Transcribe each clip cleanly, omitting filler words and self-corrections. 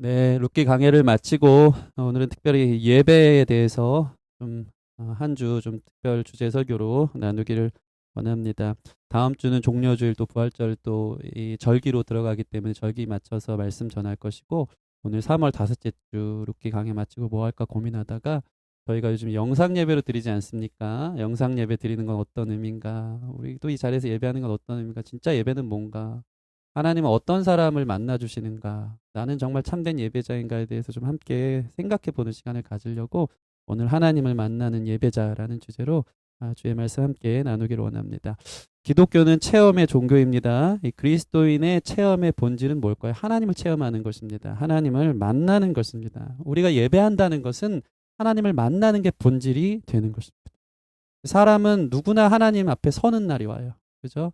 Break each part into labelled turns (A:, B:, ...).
A: 네, 룻기 강해를 마치고 오늘은 특별히 예배에 대해서 좀 한 주 좀 특별 주제 설교로 나누기를 원합니다. 다음 주는 종려주일 또 부활절 또 이 절기로 들어가기 때문에 절기 맞춰서 말씀 전할 것이고 오늘 3월 다섯째 주 룻기 강해 마치고 뭐 할까 고민하다가 저희가 요즘 영상 예배로 드리지 않습니까? 영상 예배 드리는 건 어떤 의미인가? 우리도 이 자리에서 예배하는 건 어떤 의미인가? 진짜 예배는 뭔가? 하나님은 어떤 사람을 만나 주시는가? 나는 정말 참된 예배자인가에 대해서 좀 함께 생각해 보는 시간을 가지려고 오늘 하나님을 만나는 예배자라는 주제로 주의 말씀 함께 나누기를 원합니다. 기독교는 체험의 종교입니다. 이 그리스도인의 체험의 본질은 뭘까요? 하나님을 체험하는 것입니다. 하나님을 만나는 것입니다. 우리가 예배한다는 것은 하나님을 만나는 게 본질이 되는 것입니다. 사람은 누구나 하나님 앞에 서는 날이 와요. 그죠?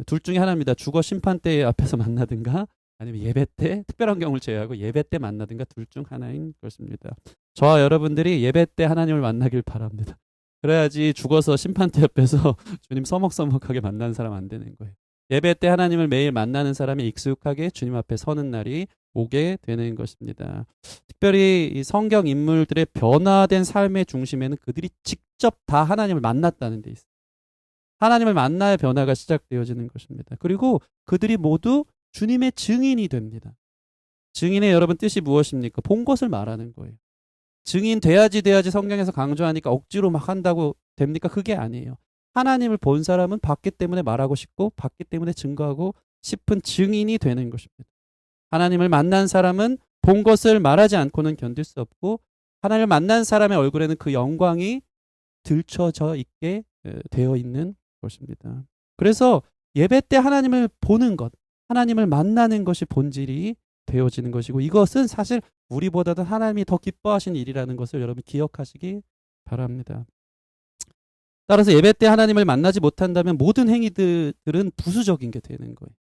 A: 둘 중에 하나입니다. 주거 심판대 앞에서 만나든가 아니면 예배 때, 특별한 경우를 제외하고 예배 때 만나든가 둘 중 하나인 것입니다. 저와 여러분들이 예배 때 하나님을 만나길 바랍니다. 그래야지 죽어서 심판대 앞에서 주님 서먹서먹하게 만나는 사람 안 되는 거예요. 예배 때 하나님을 매일 만나는 사람이 익숙하게 주님 앞에 서는 날이 오게 되는 것입니다. 특별히 이 성경 인물들의 변화된 삶의 중심에는 그들이 직접 다 하나님을 만났다는 데 있어요. 하나님을 만나야 변화가 시작되어지는 것입니다. 그리고 그들이 모두 주님의 증인이 됩니다. 증인의 여러분 뜻이 무엇입니까? 본 것을 말하는 거예요. 증인 돼야지 성경에서 강조하니까 억지로 막 한다고 됩니까? 그게 아니에요. 하나님을 본 사람은 봤기 때문에 말하고 싶고 봤기 때문에 증거하고 싶은 증인이 되는 것입니다. 하나님을 만난 사람은 본 것을 말하지 않고는 견딜 수 없고 하나님을 만난 사람의 얼굴에는 그 영광이 들춰져 있게 되어 있는 것입니다. 그래서 예배 때 하나님을 보는 것, 하나님을 만나는 것이 본질이 되어지는 것이고 이것은 사실 우리보다도 하나님이 더 기뻐하시는 일이라는 것을 여러분 기억하시기 바랍니다. 따라서 예배 때 하나님을 만나지 못한다면 모든 행위들은 부수적인 게 되는 거예요.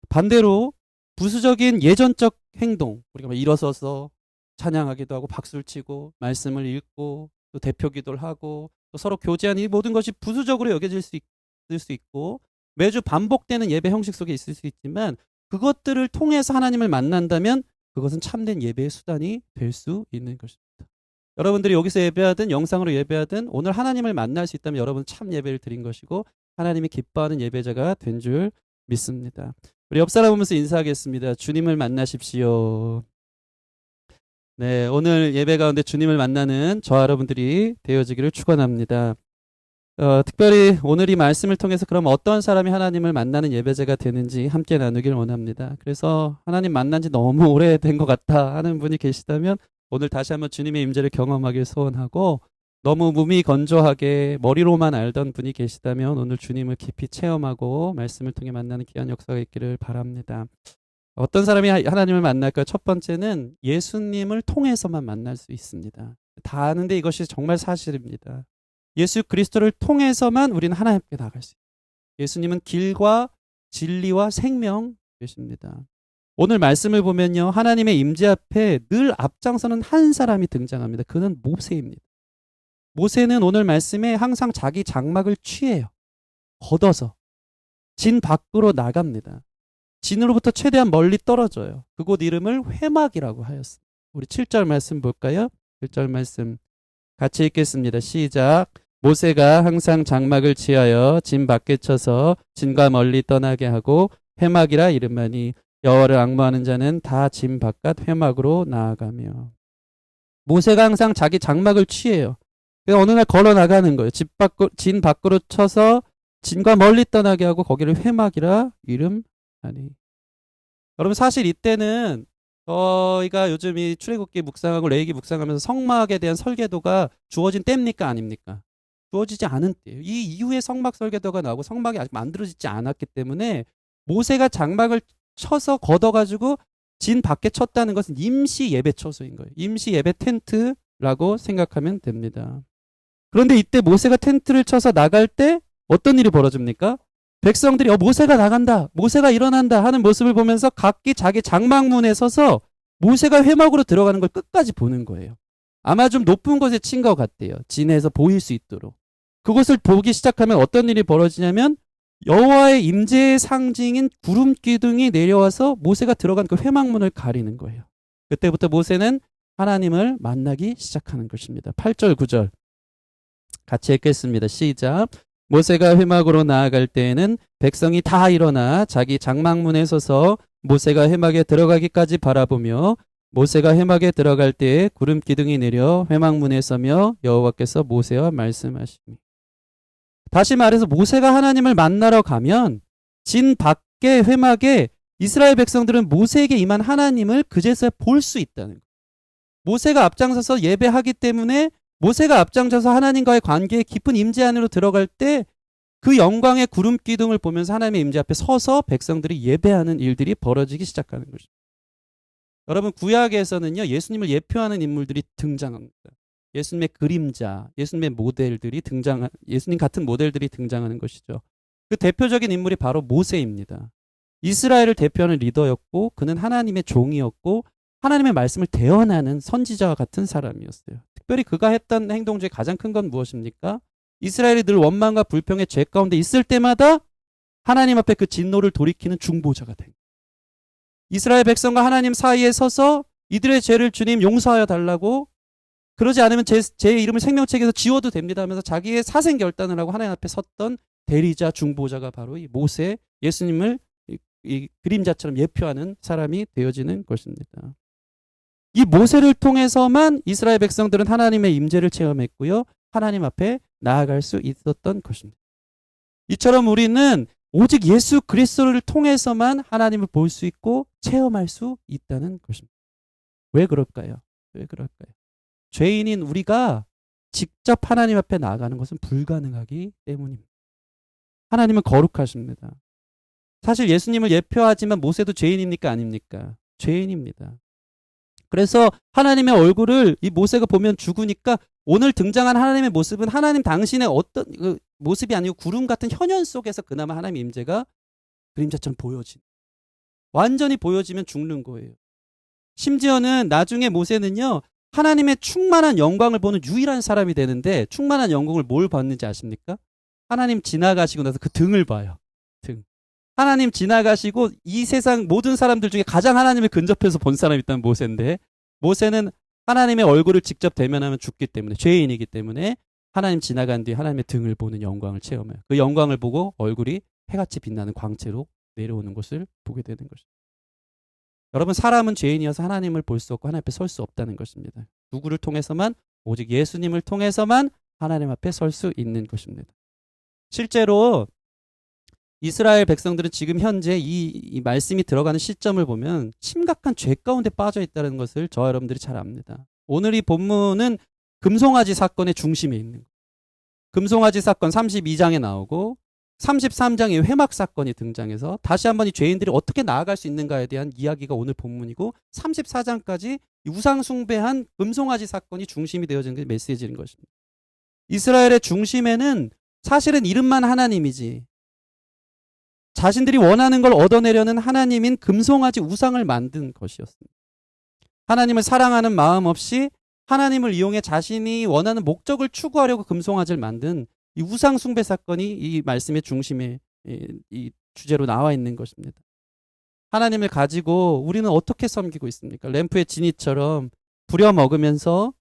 A: 반대로 부수적인 예전적 행동, 우리가 막 일어서서 찬양하기도 하고 박수를 치고 말씀을 읽고 또 대표 기도를 하고 또 서로 교제하는 이 모든 것이 부수적으로 여겨질 수 있고 매주 반복되는 예배 형식 속에 있을 수 있지만 그것들을 통해서 하나님을 만난다면 그것은 참된 예배의 수단이 될 수 있는 것입니다. 여러분들이 여기서 예배하든 영상으로 예배하든 오늘 하나님을 만날 수 있다면 여러분 참 예배를 드린 것이고 하나님이 기뻐하는 예배자가 된 줄 믿습니다. 우리 옆 사람 보면서 인사하겠습니다. 주님을 만나십시오. 네, 오늘 예배 가운데 주님을 만나는 저와 여러분들이 되어지기를 축원합니다. 특별히 오늘 이 말씀을 통해서 그럼 어떤 사람이 하나님을 만나는 예배자가 되는지 함께 나누길 원합니다. 그래서 하나님 만난 지 너무 오래된 것 같다 하는 분이 계시다면 오늘 다시 한번 주님의 임재를 경험하길 소원하고 너무 몸이 건조하게 머리로만 알던 분이 계시다면 오늘 주님을 깊이 체험하고 말씀을 통해 만나는 귀한 역사가 있기를 바랍니다. 어떤 사람이 하나님을 만날까요? 첫 번째는 예수님을 통해서만 만날 수 있습니다. 다 아는데 이것이 정말 사실입니다. 예수 그리스도를 통해서만 우리는 하나님께 나갈 수 있어요. 예수님은 길과 진리와 생명 되십니다. 오늘 말씀을 보면요. 하나님의 임재 앞에 늘 앞장서는 한 사람이 등장합니다. 그는 모세입니다. 모세는 오늘 말씀에 항상 자기 장막을 취해요. 걷어서 진 밖으로 나갑니다. 진으로부터 최대한 멀리 떨어져요. 그곳 이름을 회막이라고 하였습니다. 우리 7절 말씀 볼까요? 7절 말씀 같이 읽겠습니다. 시작. 모세가 항상 장막을 취하여 진 밖에 쳐서 진과 멀리 떠나게 하고 회막이라 이름하니 여호와를 앙모하는 자는 다 진 바깥 회막으로 나아가며. 모세가 항상 자기 장막을 취해요. 그래서 어느 날 걸어 나가는 거예요. 진 밖으로 쳐서 진과 멀리 떠나게 하고 거기를 회막이라 이름하니. 여러분 사실 이때는 저희가 요즘 이 출애굽기 묵상하고 레위기 묵상하면서 성막에 대한 설계도가 주어진 때입니까 아닙니까? 주어지지 않은 때예요. 이 이후에 성막 설계도가 나오고 성막이 아직 만들어지지 않았기 때문에 모세가 장막을 쳐서 걷어가지고 진 밖에 쳤다는 것은 임시 예배 처소인 거예요. 임시 예배 텐트라고 생각하면 됩니다. 그런데 이때 모세가 텐트를 쳐서 나갈 때 어떤 일이 벌어집니까? 백성들이 모세가 나간다, 모세가 일어난다 하는 모습을 보면서 각기 자기 장막문에 서서 모세가 회막으로 들어가는 걸 끝까지 보는 거예요. 아마 좀 높은 곳에 친 것 같대요. 진에서 보일 수 있도록. 그것을 보기 시작하면 어떤 일이 벌어지냐면 여호와의 임재의 상징인 구름 기둥이 내려와서 모세가 들어간 그 회막문을 가리는 거예요. 그때부터 모세는 하나님을 만나기 시작하는 것입니다. 8절 9절 같이 읽겠습니다. 시작. 모세가 회막으로 나아갈 때에는 백성이 다 일어나 자기 장막문에 서서 모세가 회막에 들어가기까지 바라보며 모세가 회막에 들어갈 때에 구름 기둥이 내려 회막문에 서며 여호와께서 모세와 말씀하시니. 다시 말해서 모세가 하나님을 만나러 가면 진 밖의 회막에 이스라엘 백성들은 모세에게 임한 하나님을 그제서야 볼 수 있다는 거예요. 모세가 앞장서서 예배하기 때문에 모세가 앞장서서 하나님과의 관계에 깊은 임재 안으로 들어갈 때 그 영광의 구름 기둥을 보면서 하나님의 임재 앞에 서서 백성들이 예배하는 일들이 벌어지기 시작하는 것입니다. 여러분, 구약에서는요, 예수님을 예표하는 인물들이 등장합니다. 예수님의 그림자, 예수님의 모델들이 예수님 같은 모델들이 등장하는 것이죠. 그 대표적인 인물이 바로 모세입니다. 이스라엘을 대표하는 리더였고 그는 하나님의 종이었고 하나님의 말씀을 대언하는 선지자와 같은 사람이었어요. 특별히 그가 했던 행동 중에 가장 큰 건 무엇입니까? 이스라엘이 늘 원망과 불평의 죄 가운데 있을 때마다 하나님 앞에 그 진노를 돌이키는 중보자가 된 거예요. 이스라엘 백성과 하나님 사이에 서서 이들의 죄를 주님 용서하여 달라고, 그러지 않으면 제 이름을 생명책에서 지워도 됩니다 하면서 자기의 사생 결단을 하고 하나님 앞에 섰던 대리자 중보자가 바로 이 모세, 예수님을 이 그림자처럼 예표하는 사람이 되어지는 것입니다. 이 모세를 통해서만 이스라엘 백성들은 하나님의 임재를 체험했고요, 하나님 앞에 나아갈 수 있었던 것입니다. 이처럼 우리는 오직 예수 그리스도를 통해서만 하나님을 볼 수 있고 체험할 수 있다는 것입니다. 왜 그럴까요? 왜 그럴까요? 죄인인 우리가 직접 하나님 앞에 나아가는 것은 불가능하기 때문입니다. 하나님은 거룩하십니다. 사실 예수님을 예표하지만 모세도 죄인입니까? 아닙니까? 죄인입니다. 그래서 하나님의 얼굴을 이 모세가 보면 죽으니까 오늘 등장한 하나님의 모습은 하나님 당신의 어떤 모습이 아니고 구름 같은 현현 속에서 그나마 하나님의 임재가 그림자처럼 완전히 보여지면 죽는 거예요. 심지어는 나중에 모세는요, 하나님의 충만한 영광을 보는 유일한 사람이 되는데, 충만한 영광을 뭘 봤는지 아십니까? 하나님 지나가시고 나서 그 등을 봐요. 등. 하나님 지나가시고 이 세상 모든 사람들 중에 가장 하나님을 근접해서 본 사람이 있다면 모세인데, 모세는 하나님의 얼굴을 직접 대면하면 죽기 때문에, 죄인이기 때문에 하나님 지나간 뒤에 하나님의 등을 보는 영광을 체험해요. 그 영광을 보고 얼굴이 해같이 빛나는 광채로 내려오는 것을 보게 되는 것입니다. 여러분, 사람은 죄인이어서 하나님을 볼 수 없고 하나님 앞에 설 수 없다는 것입니다. 누구를 통해서만? 오직 예수님을 통해서만 하나님 앞에 설 수 있는 것입니다. 실제로 이스라엘 백성들은 지금 현재 이 말씀이 들어가는 시점을 보면 심각한 죄 가운데 빠져 있다는 것을 저와 여러분들이 잘 압니다. 오늘 이 본문은 금송아지 사건의 중심에 있는 거예요. 금송아지 사건 32장에 나오고 33장에 회막 사건이 등장해서 다시 한번 이 죄인들이 어떻게 나아갈 수 있는가에 대한 이야기가 오늘 본문이고, 34장까지 우상 숭배한 금송아지 사건이 중심이 되어지는 게 메시지인 것입니다. 이스라엘의 중심에는 사실은 이름만 하나님이지 자신들이 원하는 걸 얻어내려는 하나님인 금송아지 우상을 만든 것이었습니다. 하나님을 사랑하는 마음 없이 하나님을 이용해 자신이 원하는 목적을 추구하려고 금송아지를 만든 이 우상 숭배 사건이 이 말씀의 중심에 이 주제로 나와 있는 것입니다. 하나님을 가지고 우리는 어떻게 섬기고 있습니까? 램프의 진이처럼 부려먹으면서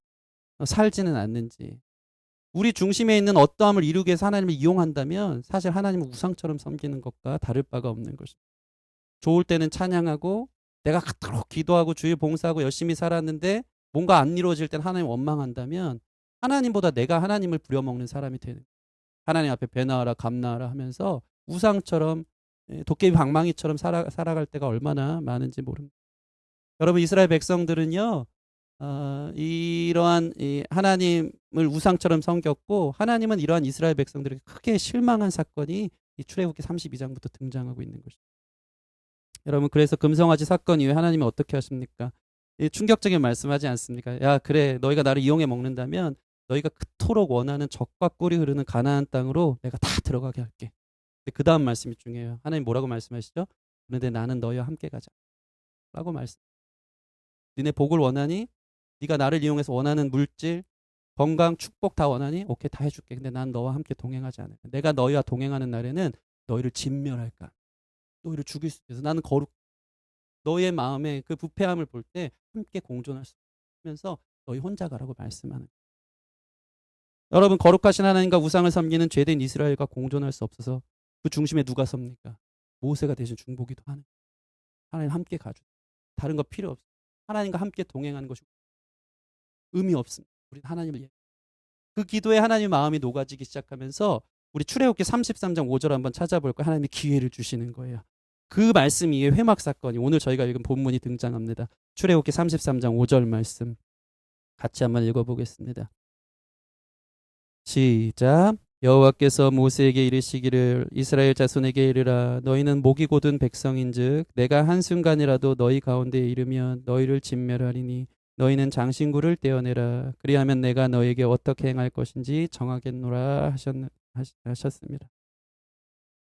A: 살지는 않는지, 우리 중심에 있는 어떠함을 이루기 위해서 하나님을 이용한다면 사실 하나님을 우상처럼 섬기는 것과 다를 바가 없는 것입니다. 좋을 때는 찬양하고 내가 그토록 기도하고 주의 봉사하고 열심히 살았는데 뭔가 안 이루어질 땐 하나님 원망한다면 하나님보다 내가 하나님을 부려먹는 사람이 되는 거예요. 하나님 앞에 배나하라 감나하라 하면서 우상처럼 도깨비 방망이처럼 살아갈 때가 얼마나 많은지 모릅니다. 여러분, 이스라엘 백성들은요, 이러한 하나님을 우상처럼 섬겼고 하나님은 이러한 이스라엘 백성들에게 크게 실망한 사건이 이 출애굽기 32장부터 등장하고 있는 것입니다. 여러분, 그래서 금송아지 사건 이후에 하나님은 어떻게 하십니까? 충격적인 말씀하지 않습니까? 야, 그래, 너희가 나를 이용해 먹는다면 너희가 그토록 원하는 젖과 꿀이 흐르는 가나안 땅으로 내가 다 들어가게 할게. 그 다음 말씀이 중요해요. 하나님 뭐라고 말씀하시죠? 그런데 나는 너희와 함께 가자 라고 말씀. 니네 복을 원하니? 네가 나를 이용해서 원하는 물질, 건강, 축복 다 원하니? 오케이, 다 해줄게. 근데 난 너와 함께 동행하지 않을 거야. 내가 너희와 동행하는 날에는 너희를 진멸할까? 너희를 죽일 수 있어서 나는 너희의 마음에 그 부패함을 볼 때 함께 공존할 수 있으면서 너희 혼자 가라고 말씀하는 거예요. 여러분, 거룩하신 하나님과 우상을 섬기는 죄된 이스라엘과 공존할 수 없어서 그 중심에 누가 섭니까? 모세가 대신 중보기도 하는 거예요. 하나님 함께 가주. 다른 거 필요 없어요. 하나님과 함께 동행하는 것이 의미 없습니다. 우리는 하나님을 그 기도에 하나님의 마음이 녹아지기 시작하면서 우리 출애굽기 33장 5절 한번 찾아볼까요? 하나님이 기회를 주시는 거예요. 그 말씀 위에 회막 사건이 오늘 저희가 읽은 본문이 등장합니다. 출애굽기 33장 5절 말씀 같이 한번 읽어보겠습니다. 시작. 여호와께서 모세에게 이르시기를 이스라엘 자손에게 이르라 너희는 목이 곧은 백성인즉 내가 한순간이라도 너희 가운데에 이르면 너희를 진멸하리니 너희는 장신구를 떼어내라 그리하면 내가 너희에게 어떻게 행할 것인지 정하겠노라 하셨습니다.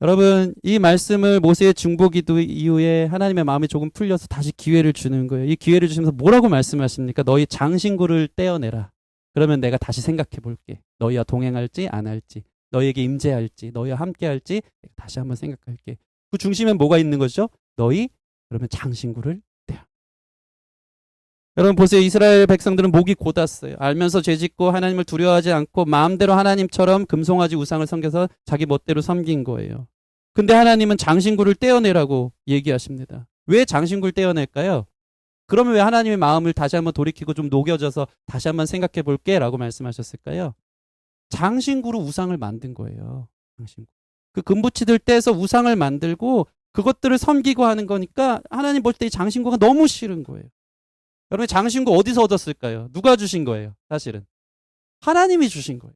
A: 여러분, 이 말씀을 모세의 중보기도 이후에 하나님의 마음이 조금 풀려서 다시 기회를 주는 거예요. 이 기회를 주시면서 뭐라고 말씀하십니까? 너희 장신구를 떼어내라. 그러면 내가 다시 생각해 볼게. 너희와 동행할지 안 할지, 너희에게 임재할지, 너희와 함께 할지 다시 한번 생각할게. 그 중심에 뭐가 있는 거죠? 너희 그러면 장신구를 떼어. 여러분 보세요. 이스라엘 백성들은 목이 곧았어요. 알면서 죄짓고 하나님을 두려워하지 않고 마음대로 하나님처럼 금송아지 우상을 섬겨서 자기 멋대로 섬긴 거예요. 근데 하나님은 장신구를 떼어내라고 얘기하십니다. 왜 장신구를 떼어낼까요? 그러면 왜 하나님의 마음을 다시 한번 돌이키고 좀 녹여져서 다시 한번 생각해 볼게 라고 말씀하셨을까요? 장신구로 우상을 만든 거예요. 장신구. 그 금붙이들 떼서 우상을 만들고 그것들을 섬기고 하는 거니까 하나님 볼 때 이 장신구가 너무 싫은 거예요. 여러분 장신구 어디서 얻었을까요? 누가 주신 거예요? 사실은 하나님이 주신 거예요.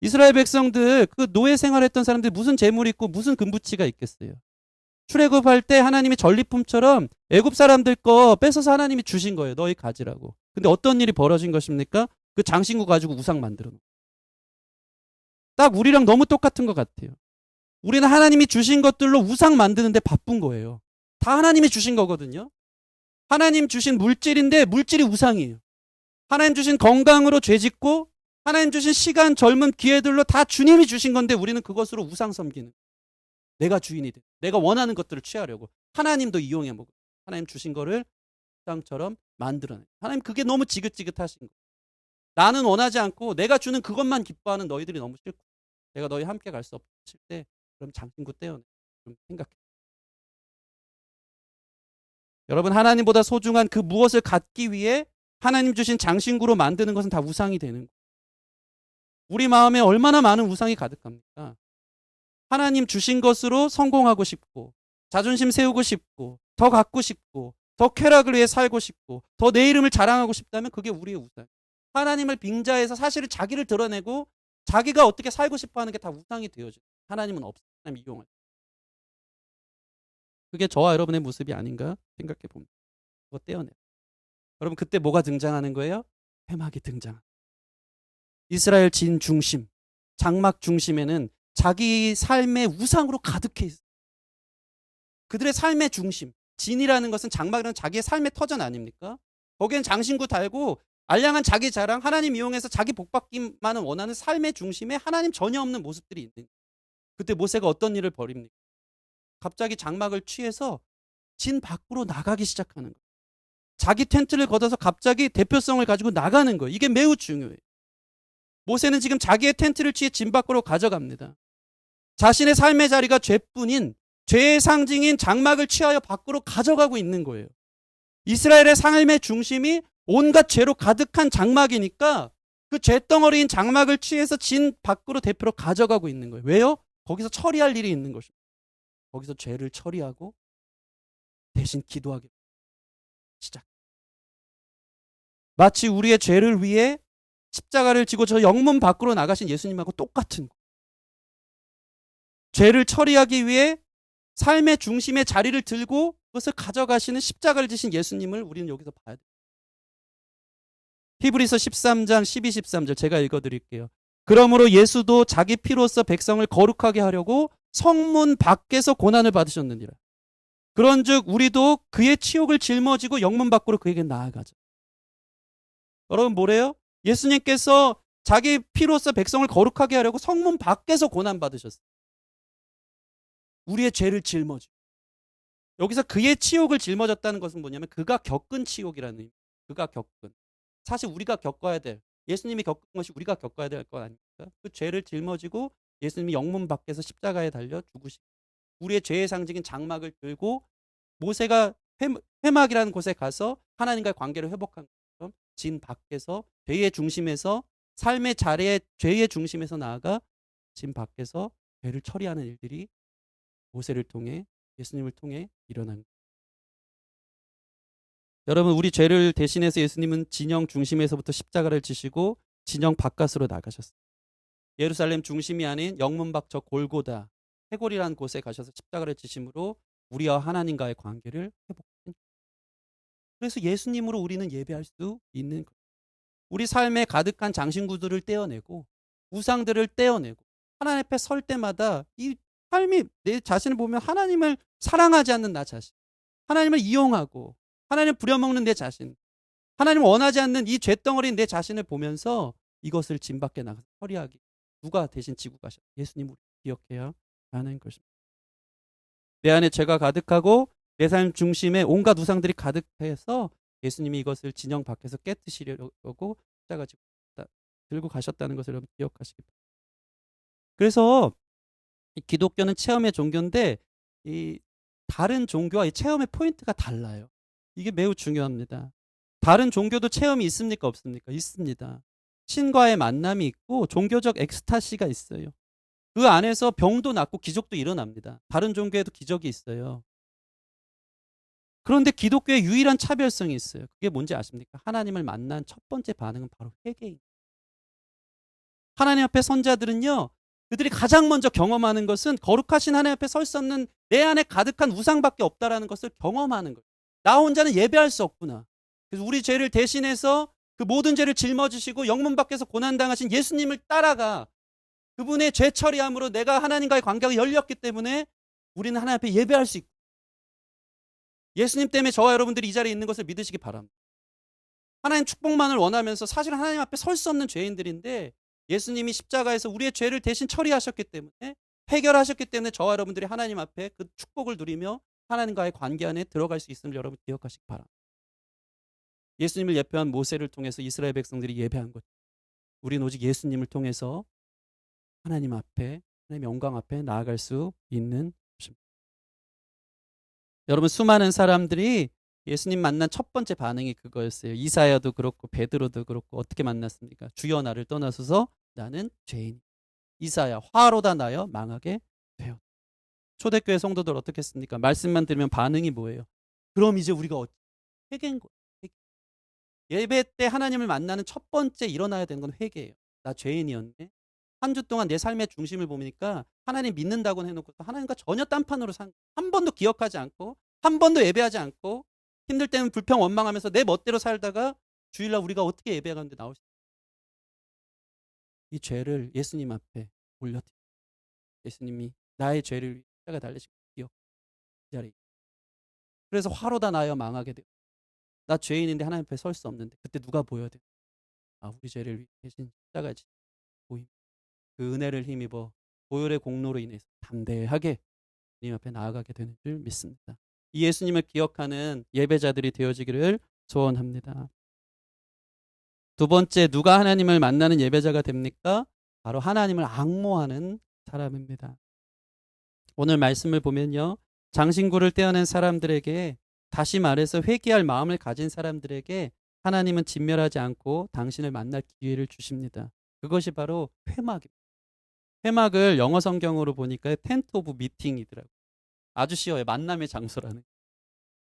A: 이스라엘 백성들 그 노예 생활했던 사람들이 무슨 재물이 있고 무슨 금붙이가 있겠어요? 출애굽할 때 하나님이 전리품처럼 애굽 사람들 거 뺏어서 하나님이 주신 거예요. 너희 가지라고. 근데 어떤 일이 벌어진 것입니까? 그 장신구 가지고 우상 만들어 놓은. 딱 우리랑 너무 똑같은 것 같아요. 우리는 하나님이 주신 것들로 우상 만드는데 바쁜 거예요. 다 하나님이 주신 거거든요. 하나님 주신 물질인데 물질이 우상이에요. 하나님 주신 건강으로 죄짓고 하나님 주신 시간, 젊은 기회들로 다 주님이 주신 건데 우리는 그것으로 우상 섬기는. 내가 주인이 돼. 내가 원하는 것들을 취하려고. 하나님도 이용해 먹어. 하나님 주신 거를 우상처럼 만들어내. 하나님 그게 너무 지긋지긋하신 거예요. 나는 원하지 않고 내가 주는 그것만 기뻐하는 너희들이 너무 싫고 내가 너희 함께 갈 수 없을 때 그럼 장신구 떼어내. 좀 생각해. 여러분 하나님보다 소중한 그 무엇을 갖기 위해 하나님 주신 장신구로 만드는 것은 다 우상이 되는 거예요. 우리 마음에 얼마나 많은 우상이 가득합니까? 하나님 주신 것으로 성공하고 싶고 자존심 세우고 싶고 더 갖고 싶고 더 쾌락을 위해 살고 싶고 더 내 이름을 자랑하고 싶다면 그게 우리의 우상. 하나님을 빙자해서 사실을 자기를 드러내고 자기가 어떻게 살고 싶어하는 게 다 우상이 되어져요. 하나님은 없어요. 하나님 이용할. 그게 저와 여러분의 모습이 아닌가 생각해 봅니다. 그거 떼어내. 여러분 그때 뭐가 등장하는 거예요? 회막이 등장. 이스라엘 진 중심, 장막 중심에는 자기 삶의 우상으로 가득해 있어요. 그들의 삶의 중심, 진이라는 것은 장막이라는 자기의 삶의 터전 아닙니까? 거기엔 장신구 달고 알량한 자기 자랑, 하나님 이용해서 자기 복받기만을 원하는 삶의 중심에 하나님 전혀 없는 모습들이 있는 거예요. 그때 모세가 어떤 일을 벌입니까? 갑자기 장막을 취해서 진 밖으로 나가기 시작하는 거예요. 자기 텐트를 걷어서 갑자기 대표성을 가지고 나가는 거예요. 이게 매우 중요해요. 모세는 지금 자기의 텐트를 취해 진 밖으로 가져갑니다. 자신의 삶의 자리가 죄뿐인 죄의 상징인 장막을 취하여 밖으로 가져가고 있는 거예요. 이스라엘의 삶의 중심이 온갖 죄로 가득한 장막이니까 그 죄덩어리인 장막을 취해서 진 밖으로 대표로 가져가고 있는 거예요. 왜요? 거기서 처리할 일이 있는 것입니다. 거기서 죄를 처리하고 대신 기도하게 시작. 마치 우리의 죄를 위해 십자가를 지고 저 영문 밖으로 나가신 예수님하고 똑같은 거. 죄를 처리하기 위해 삶의 중심의 자리를 들고 그것을 가져가시는 십자가를 지신 예수님을 우리는 여기서 봐야 돼요. 히브리서 13장 12, 13절 제가 읽어드릴게요. 그러므로 예수도 자기 피로써 백성을 거룩하게 하려고 성문 밖에서 고난을 받으셨느니라. 그런즉 우리도 그의 치욕을 짊어지고 영문 밖으로 그에게 나아가자. 여러분 뭐래요? 예수님께서 자기 피로써 백성을 거룩하게 하려고 성문 밖에서 고난 받으셨어요. 우리의 죄를 짊어지고 여기서 그의 치욕을 짊어졌다는 것은 뭐냐면 그가 겪은 치욕이라는 의미. 그가 겪은. 사실 우리가 겪어야 될, 예수님이 겪은 것이 우리가 겪어야 될 것 아닙니까? 그 죄를 짊어지고 예수님이 영문 밖에서 십자가에 달려 죽으시고 우리의 죄의 상징인 장막을 들고 모세가 회막이라는 곳에 가서 하나님과의 관계를 회복한 것처럼 진 밖에서 죄의 중심에서 삶의 자리에 죄의 중심에서 나아가 진 밖에서 죄를 처리하는 일들이 모세를 통해 예수님을 통해 일어난 거예요. 여러분 우리 죄를 대신해서 예수님은 진영 중심에서부터 십자가를 지시고 진영 바깥으로 나가셨어요. 예루살렘 중심이 아닌 영문 밖 저 골고다 해골이라는 곳에 가셔서 십자가를 지심으로 우리와 하나님과의 관계를 회복하신. 그래서 예수님으로 우리는 예배할 수 있는 거예요. 우리 삶에 가득한 장신구들을 떼어내고 우상들을 떼어내고 하나님 앞에 설 때마다 이 삶이 내 자신을 보면 하나님을 사랑하지 않는 나 자신, 하나님을 이용하고 하나님을 부려먹는 내 자신, 하나님을 원하지 않는 이 죄덩어리인 내 자신을 보면서 이것을 진 밖에 나가서 처리하기. 누가 대신 지고 가셨? 예수님을 기억해야 하는 것입니다. 내 안에 죄가 가득하고 내 삶 중심에 온갖 우상들이 가득해서 예수님이 이것을 진영 밖에서 깨뜨리려고 십자가 지고 들고 가셨다는 것을 여러분 기억하시기 바랍니다. 그래서 이 기독교는 체험의 종교인데 이 다른 종교와 이 체험의 포인트가 달라요. 이게 매우 중요합니다. 다른 종교도 체험이 있습니까? 없습니까? 있습니다. 신과의 만남이 있고 종교적 엑스타시가 있어요. 그 안에서 병도 낫고 기적도 일어납니다. 다른 종교에도 기적이 있어요. 그런데 기독교의 유일한 차별성이 있어요. 그게 뭔지 아십니까? 하나님을 만난 첫 번째 반응은 바로 회개입니다. 하나님 앞에 선 자들은요, 그들이 가장 먼저 경험하는 것은 거룩하신 하나님 앞에 설 수 없는 내 안에 가득한 우상밖에 없다라는 것을 경험하는 거예요. 나 혼자는 예배할 수 없구나. 그래서 우리 죄를 대신해서 그 모든 죄를 짊어지시고 영문 밖에서 고난당하신 예수님을 따라가 그분의 죄 처리함으로 내가 하나님과의 관계가 열렸기 때문에 우리는 하나님 앞에 예배할 수 있고 예수님 때문에 저와 여러분들이 이 자리에 있는 것을 믿으시기 바랍니다. 하나님 축복만을 원하면서 사실 하나님 앞에 설 수 없는 죄인들인데 예수님이 십자가에서 우리의 죄를 대신 처리하셨기 때문에 해결하셨기 때문에 저와 여러분들이 하나님 앞에 그 축복을 누리며 하나님과의 관계 안에 들어갈 수 있음을 여러분 기억하시기 바랍니다. 예수님을 예표한 모세를 통해서 이스라엘 백성들이 예배한 것. 우리는 오직 예수님을 통해서 하나님 앞에 하나님의 영광 앞에 나아갈 수 있는 것입니다. 여러분 수많은 사람들이 예수님 만난 첫 번째 반응이 그거였어요. 이사야도 그렇고 베드로도 그렇고 어떻게 만났습니까? 주여 나를 떠나소서 나는 죄인. 이사야 화로다 나여 망하게 되어. 초대교회 성도들 어떻게 했습니까? 말씀만 들으면 반응이 뭐예요? 그럼 이제 우리가 회개인 거예요. 예배 때 하나님을 만나는 첫 번째 일어나야 되는 건 회개예요. 나 죄인이었네. 한 주 동안 내 삶의 중심을 보니까 하나님 믿는다고 해놓고 하나님과 전혀 딴판으로 한 번도 기억하지 않고 한 번도 예배하지 않고 힘들 때는 불평 원망하면서 내 멋대로 살다가 주일날 우리가 어떻게 예배하는데 나올 수 있어요? 이 죄를 예수님 앞에 올려드립니다. 예수님이 나의 죄를 십자가 달리시고 기억 이 자리에. 그래서 화로다 나여 망하게 돼요. 나 죄인인데 하나님 앞에 설 수 없는데 그때 누가 보여야 돼요? 아 우리 죄를 위해 대신 십자가에 보임. 그 은혜를 힘입어 보혈의 공로로 인해서 담대하게 주님 앞에 나아가게 되는 줄 믿습니다. 이 예수님을 기억하는 예배자들이 되어지기를 소원합니다. 두 번째, 누가 하나님을 만나는 예배자가 됩니까? 바로 하나님을 앙모하는 사람입니다. 오늘 말씀을 보면요. 장신구를 떼어낸 사람들에게, 다시 말해서 회개할 마음을 가진 사람들에게 하나님은 진멸하지 않고 당신을 만날 기회를 주십니다. 그것이 바로 회막입니다. 회막을 영어 성경으로 보니까 텐트 오브 미팅이더라고요. 아주 쉬워요. 만남의 장소라는.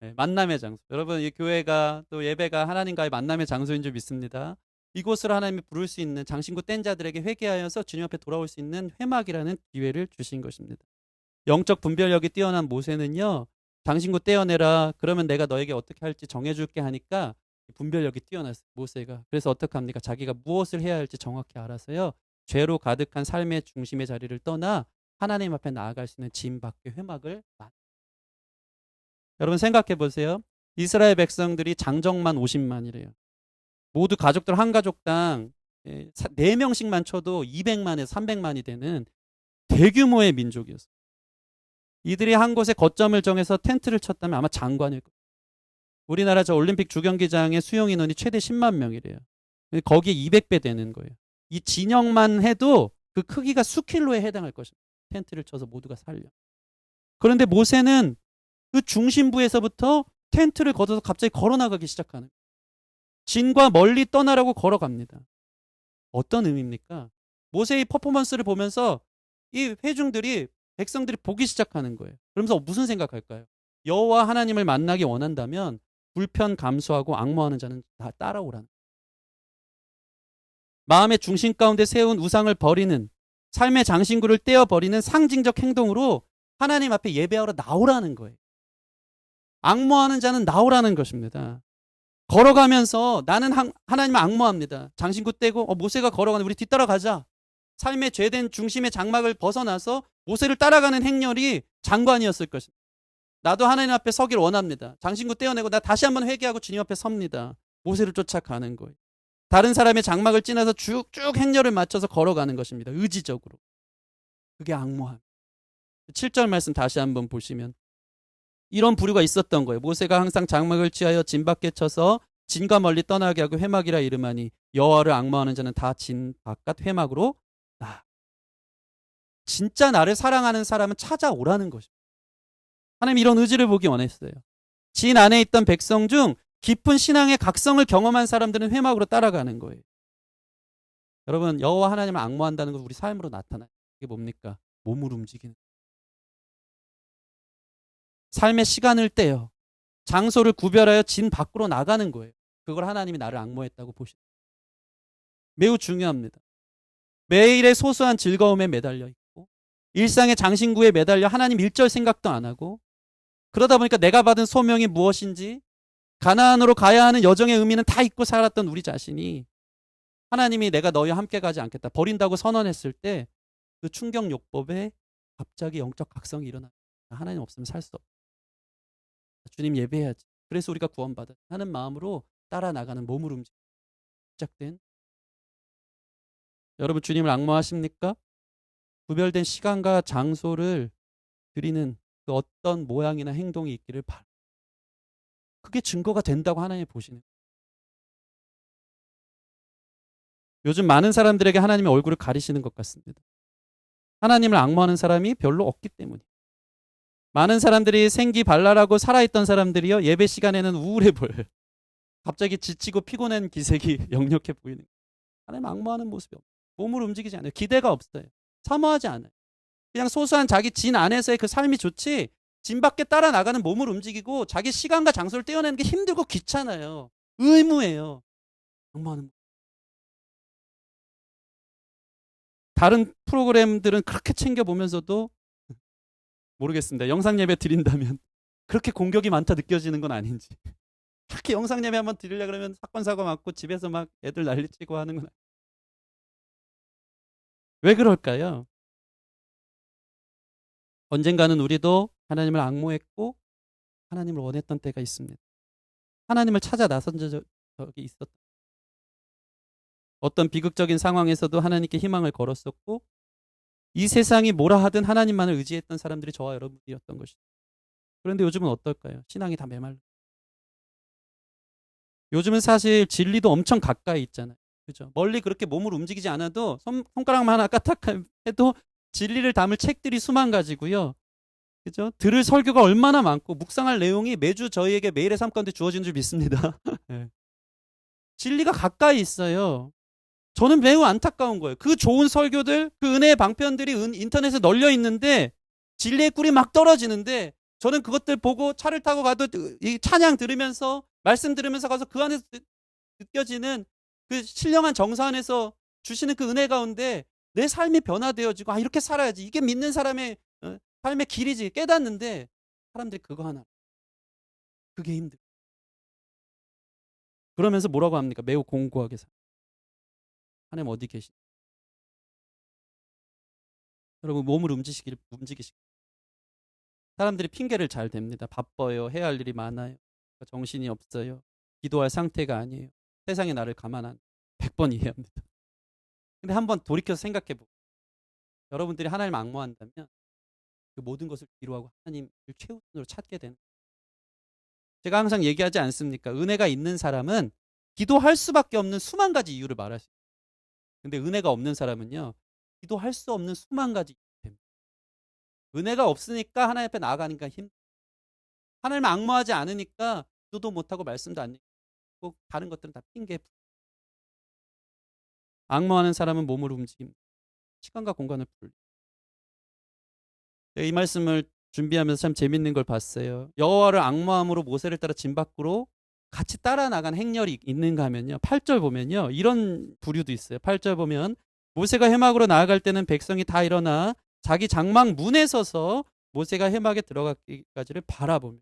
A: 네, 만남의 장소. 여러분 이 교회가 또 예배가 하나님과의 만남의 장소인 줄 믿습니다. 이곳으로 하나님이 부를 수 있는 장신구 뗀 자들에게 회개하여서 주님 앞에 돌아올 수 있는 회막이라는 기회를 주신 것입니다. 영적 분별력이 뛰어난 모세는요. 장신구 떼어내라. 그러면 내가 너에게 어떻게 할지 정해줄게 하니까 분별력이 뛰어났어요. 모세가. 그래서 어떻게 합니까? 자기가 무엇을 해야 할지 정확히 알아서요. 죄로 가득한 삶의 중심의 자리를 떠나 하나님 앞에 나아갈 수 있는 진 밖의 회막을 여러분 생각해 보세요. 이스라엘 백성들이 장정만 50만이래요. 모두 가족들 한 가족당 4명씩만 쳐도 200만에서 300만이 되는 대규모의 민족이었어요. 이들이 한 곳에 거점을 정해서 텐트를 쳤다면 아마 장관일 거예요. 우리나라 저 올림픽 주경기장의 수용 인원이 최대 10만 명이래요. 거기에 200배 되는 거예요. 이 진영만 해도 그 크기가 수킬로에 해당할 것입니다. 텐트를 쳐서 모두가 살려. 그런데 모세는 그 중심부에서부터 텐트를 걷어서 갑자기 걸어나가기 시작하는 거예요. 진과 멀리 떠나라고 걸어갑니다. 어떤 의미입니까? 모세의 퍼포먼스를 보면서 이 회중들이 백성들이 보기 시작하는 거예요. 그러면서 무슨 생각할까요? 여호와 하나님을 만나기 원한다면 불편 감수하고 앙모하는 자는 다 따라오라는 거예요. 마음의 중심 가운데 세운 우상을 버리는, 삶의 장신구를 떼어버리는 상징적 행동으로 하나님 앞에 예배하러 나오라는 거예요. 앙모하는 자는 나오라는 것입니다. 걸어가면서 나는 하나님을 앙모합니다. 장신구 떼고 모세가 걸어가는 우리 뒤따라 가자. 삶의 죄된 중심의 장막을 벗어나서 모세를 따라가는 행렬이 장관이었을 것입니다. 나도 하나님 앞에 서길 원합니다. 장신구 떼어내고 나 다시 한번 회개하고 주님 앞에 섭니다. 모세를 쫓아가는 거예요. 다른 사람의 장막을 지나서 쭉쭉 행렬을 맞춰서 걸어가는 것입니다. 의지적으로. 그게 앙모함. 7절 말씀 다시 한번 보시면 이런 부류가 있었던 거예요. 모세가 항상 장막을 취하여 진 밖에 쳐서 진과 멀리 떠나게 하고 회막이라 이름하니 여호와를 앙모하는 자는 다 진 바깥 회막으로 나. 진짜 나를 사랑하는 사람은 찾아오라는 것입니다. 하나님 이런 의지를 보기 원했어요. 진 안에 있던 백성 중 깊은 신앙의 각성을 경험한 사람들은 회막으로 따라가는 거예요. 여러분 여호와 하나님을 앙모한다는 건 우리 삶으로 나타나요. 이게 뭡니까? 몸을 움직이는. 삶의 시간을 떼어 장소를 구별하여 진 밖으로 나가는 거예요. 그걸 하나님이 나를 앙모했다고 보시는 거예요. 매우 중요합니다. 매일의 소소한 즐거움에 매달려 있고 일상의 장신구에 매달려 하나님 일절 생각도 안 하고 그러다 보니까 내가 받은 소명이 무엇인지 가나안으로 가야 하는 여정의 의미는 다 잊고 살았던 우리 자신이 하나님이 내가 너희와 함께 가지 않겠다 버린다고 선언했을 때 그 충격요법에 갑자기 영적 각성이 일어나. 하나님 없으면 살 수 없다. 주님 예배해야지. 그래서 우리가 구원받아 하는 마음으로 따라 나가는 몸을 움직이는 시작된. 여러분 주님을 앙모하십니까? 구별된 시간과 장소를 드리는 그 어떤 모양이나 행동이 있기를 바랍니다. 그게 증거가 된다고 하나님이 보시는. 요즘 많은 사람들에게 하나님의 얼굴을 가리시는 것 같습니다. 하나님을 앙모하는 사람이 별로 없기 때문이에요. 많은 사람들이 생기발랄하고 살아있던 사람들이요 예배 시간에는 우울해 보여요. 갑자기 지치고 피곤한 기색이 역력해 보이는 거예요. 하나님 앙모하는 모습이 없어요. 몸을 움직이지 않아요. 기대가 없어요. 사모하지 않아요. 그냥 소소한 자기 진 안에서의 그 삶이 좋지 진 밖에 따라 나가는 몸을 움직이고 자기 시간과 장소를 떼어내는 게 힘들고 귀찮아요. 의무예요. 앙모하는. 다른 프로그램들은 그렇게 챙겨보면서도 모르겠습니다. 영상 예배 드린다면 그렇게 공격이 많다 느껴지는 건 아닌지. 특히 영상 예배 한번 드리려 그러면 사건 사고 많고 집에서 막 애들 난리치고 하는 건. 왜 그럴까요? 언젠가는 우리도 하나님을 앙모했고 하나님을 원했던 때가 있습니다. 하나님을 찾아 나선 적이 있었다. 어떤 비극적인 상황에서도 하나님께 희망을 걸었었고 이 세상이 뭐라 하든 하나님만을 의지했던 사람들이 저와 여러분이었던 것이죠. 그런데 요즘은 어떨까요? 신앙이 다 메말라. 요즘은 사실 진리도 엄청 가까이 있잖아요. 그죠? 멀리 그렇게 몸을 움직이지 않아도 손가락만 하나 까딱해도 진리를 담을 책들이 수만 가지고요. 그죠? 들을 설교가 얼마나 많고 묵상할 내용이 매주 저희에게 매일의 삶 가운데 주어진 줄 믿습니다. 네. 진리가 가까이 있어요. 저는 매우 안타까운 거예요. 그 좋은 설교들, 그 은혜의 방편들이 인터넷에 널려 있는데 진리의 꿀이 막 떨어지는데 저는 그것들 보고 차를 타고 가도 이 찬양 들으면서 말씀 들으면서 가서 그 안에서 느껴지는 그 신령한 정서 안에서 주시는 그 은혜 가운데 내 삶이 변화되어지고 이렇게 살아야지. 이게 믿는 사람의 삶의 길이지 깨닫는데 사람들이 그거 하나. 그게 힘들어. 그러면서 뭐라고 합니까? 매우 공고하게 살. 하나님 어디 계시? 여러분 몸을 움직이시길. 사람들이 핑계를 잘 댑니다. 바빠요. 해야 할 일이 많아요. 정신이 없어요. 기도할 상태가 아니에요. 세상에 나를 가만한 100번 이해합니다. 근데 한번 돌이켜서 생각해 보고 여러분들이 하나님을 앙모한다면 그 모든 것을 뒤로하고 하나님을 최우선으로 찾게 되는. 제가 항상 얘기하지 않습니까? 은혜가 있는 사람은 기도할 수밖에 없는 수만 가지 이유를 말할 수 있어요. 근데 은혜가 없는 사람은요, 기도할 수 없는 수만 가지 이유가 됩니다. 은혜가 없으니까 하나님 앞에 나아가니까 하나님을 앙모하지 않으니까 기도도 못하고 말씀도 안 읽고 다른 것들은 다 핑계. 앙모하는 사람은 몸을 움직입니다. 시간과 공간을 분리. 이 말씀을 준비하면서 참 재밌는 걸 봤어요. 여호와를 앙모함으로 모세를 따라 진 밖으로 같이 따라 나간 행렬이 있는가 하면요. 8절 보면요. 이런 부류도 있어요. 8절 보면 모세가 해막으로 나아갈 때는 백성이 다 일어나 자기 장막 문에 서서 모세가 해막에 들어가기까지를 바라보며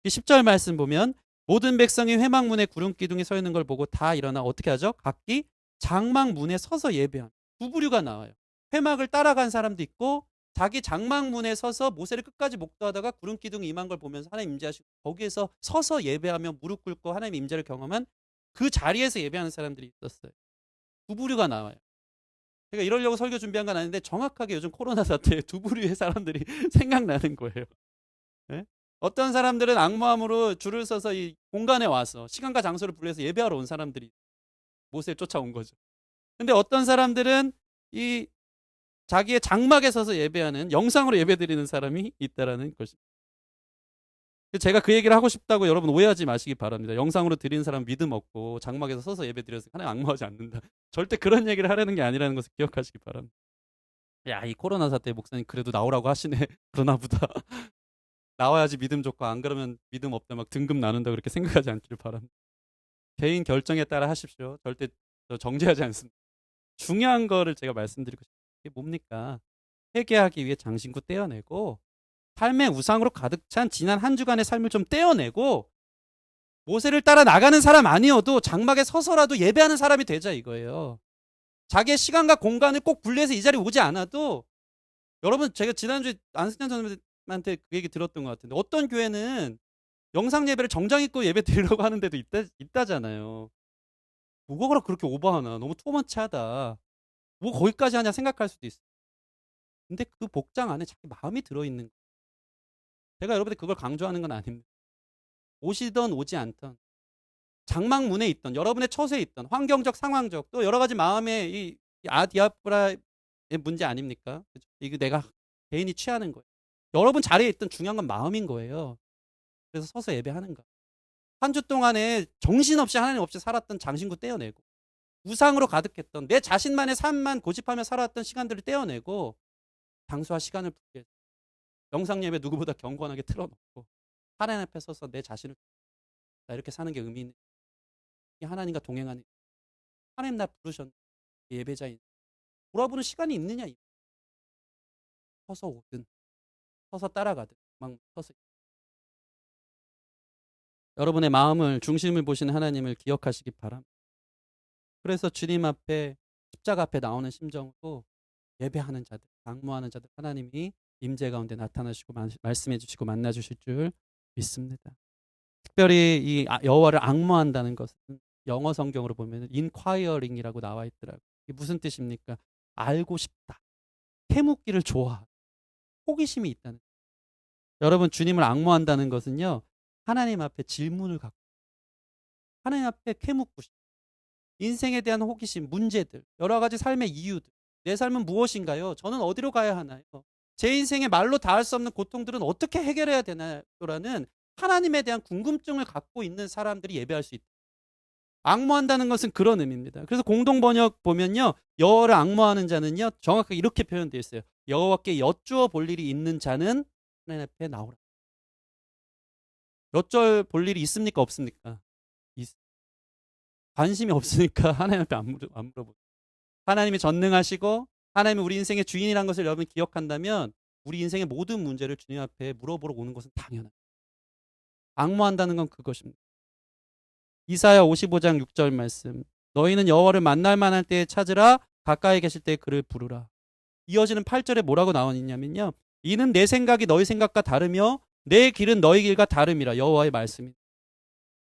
A: 10절 말씀 보면 모든 백성이 회막 문에 구름 기둥이 서 있는 걸 보고 다 일어나 어떻게 하죠? 각기 장막 문에 서서 예배한 두 부류가 나와요. 회막을 따라간 사람도 있고 자기 장막 문에 서서 모세를 끝까지 목도하다가 구름 기둥이 임한 걸 보면서 하나님 임재하시고 거기에서 서서 예배하며 무릎 꿇고 하나님 임재를 경험한 그 자리에서 예배하는 사람들이 있었어요. 두 부류가 나와요. 제가 이러려고 설교 준비한 건 아닌데 정확하게 요즘 코로나 사태에 두 부류의 사람들이 생각나는 거예요. 네? 어떤 사람들은 앙모함으로 줄을 서서 이 공간에 와서 시간과 장소를 분리해서 예배하러 온 사람들이 모세를 쫓아온 거죠. 근데 어떤 사람들은 이 자기의 장막에 서서 예배하는 영상으로 예배드리는 사람이 있다라는 것입니다. 제가 그 얘기를 하고 싶다고 여러분 오해하지 마시기 바랍니다. 영상으로 드리는 사람 믿음 없고 장막에서 서서 예배드려서 하나님 앙모하지 않는다. 절대 그런 얘기를 하려는 게 아니라는 것을 기억하시기 바랍니다. 야, 이 코로나 사태 목사님 그래도 나오라고 하시네. 그러나 보다. 나와야지 믿음 좋고 안 그러면 믿음 없다 막 등급 나눈다 그렇게 생각하지 않기를 바랍니다. 개인 결정에 따라 하십시오. 절대 정죄하지 않습니다. 중요한 거를 제가 말씀드리고 싶은 게 뭡니까? 회개하기 위해 장신구 떼어내고 삶의 우상으로 가득 찬 지난 한 주간의 삶을 좀 떼어내고 모세를 따라 나가는 사람 아니어도 장막에 서서라도 예배하는 사람이 되자 이거예요. 자기의 시간과 공간을 꼭 분리해서 이 자리에 오지 않아도 여러분 제가 지난주에 안승찬 전님한테 그 얘기 들었던 것 같은데 어떤 교회는 영상 예배를 정장 입고 예배 드리려고 하는 데도 있다잖아요. 뭐가 그렇게 오버하나 너무 투머치하다. 뭐 거기까지 하냐 생각할 수도 있어요. 근데 그 복장 안에 자기 마음이 들어있는 거예요. 제가 여러분들 그걸 강조하는 건 아닙니다. 오시던 오지 않던 장막 문에 있던 여러분의 처소에 있던 환경적 상황적 또 여러 가지 마음의 이 아디아프라의 문제 아닙니까? 이게 내가 개인이 취하는 거예요. 여러분 자리에 있던 중요한 건 마음인 거예요. 그래서 서서 예배하는가. 한 주 동안에 정신없이 하나님 없이 살았던 장신구 떼어내고 우상으로 가득했던 내 자신만의 삶만 고집하며 살았던 시간들을 떼어내고 장수와 시간을 붙게 영상 예배 누구보다 경건하게 틀어놓고 하나님 앞에 서서 내 자신을 나 이렇게 사는 게 의미 있는 하나님과 동행하는 하나님 나 부르셨는데 예배자인 돌아보는 시간이 있느냐 서서 오든 서서 따라가든 막 서서 여러분의 마음을 중심을 보시는 하나님을 기억하시기 바랍니다. 그래서 주님 앞에 십자가 앞에 나오는 심정으로 예배하는 자들, 앙모하는 자들 하나님이 임재 가운데 나타나시고 말씀해 주시고 만나 주실 줄 믿습니다. 특별히 이 여호와를 앙모한다는 것은 영어 성경으로 보면 inquiring이라고 나와 있더라고요. 이게 무슨 뜻입니까? 알고 싶다. 캐묻기를 좋아하다. 호기심이 있다는. 여러분 주님을 앙모한다는 것은요. 하나님 앞에 질문을 갖고 하나님 앞에 캐묻고 싶다. 인생에 대한 호기심, 문제들, 여러 가지 삶의 이유들. 내 삶은 무엇인가요? 저는 어디로 가야 하나요? 제 인생에 말로 다 할 수 없는 고통들은 어떻게 해결해야 되나요라는 하나님에 대한 궁금증을 갖고 있는 사람들이 예배할 수 있다. 앙모한다는 것은 그런 의미입니다. 그래서 공동 번역 보면요. 여호와를 앙모하는 자는요. 정확하게 이렇게 표현되어 있어요. 여호와께 여쭈어 볼 일이 있는 자는 하나님 앞에 나오라. 여쭈어 볼 일이 있습니까? 없습니까? 관심이 없으니까 하나님 앞에 안 물어보죠. 하나님이 전능하시고 하나님이 우리 인생의 주인이라는 것을 여러분이 기억한다면 우리 인생의 모든 문제를 주님 앞에 물어보러 오는 것은 당연합니다. 앙모한다는 건 그것입니다. 이사야 55장 6절 말씀. 너희는 여호와를 만날 만할 때에 찾으라 가까이 계실 때에 그를 부르라. 이어지는 8절에 뭐라고 나오느냐면요. 이는 내 생각이 너희 생각과 다르며 내 길은 너희 길과 다름이라 여호와의 말씀입니다.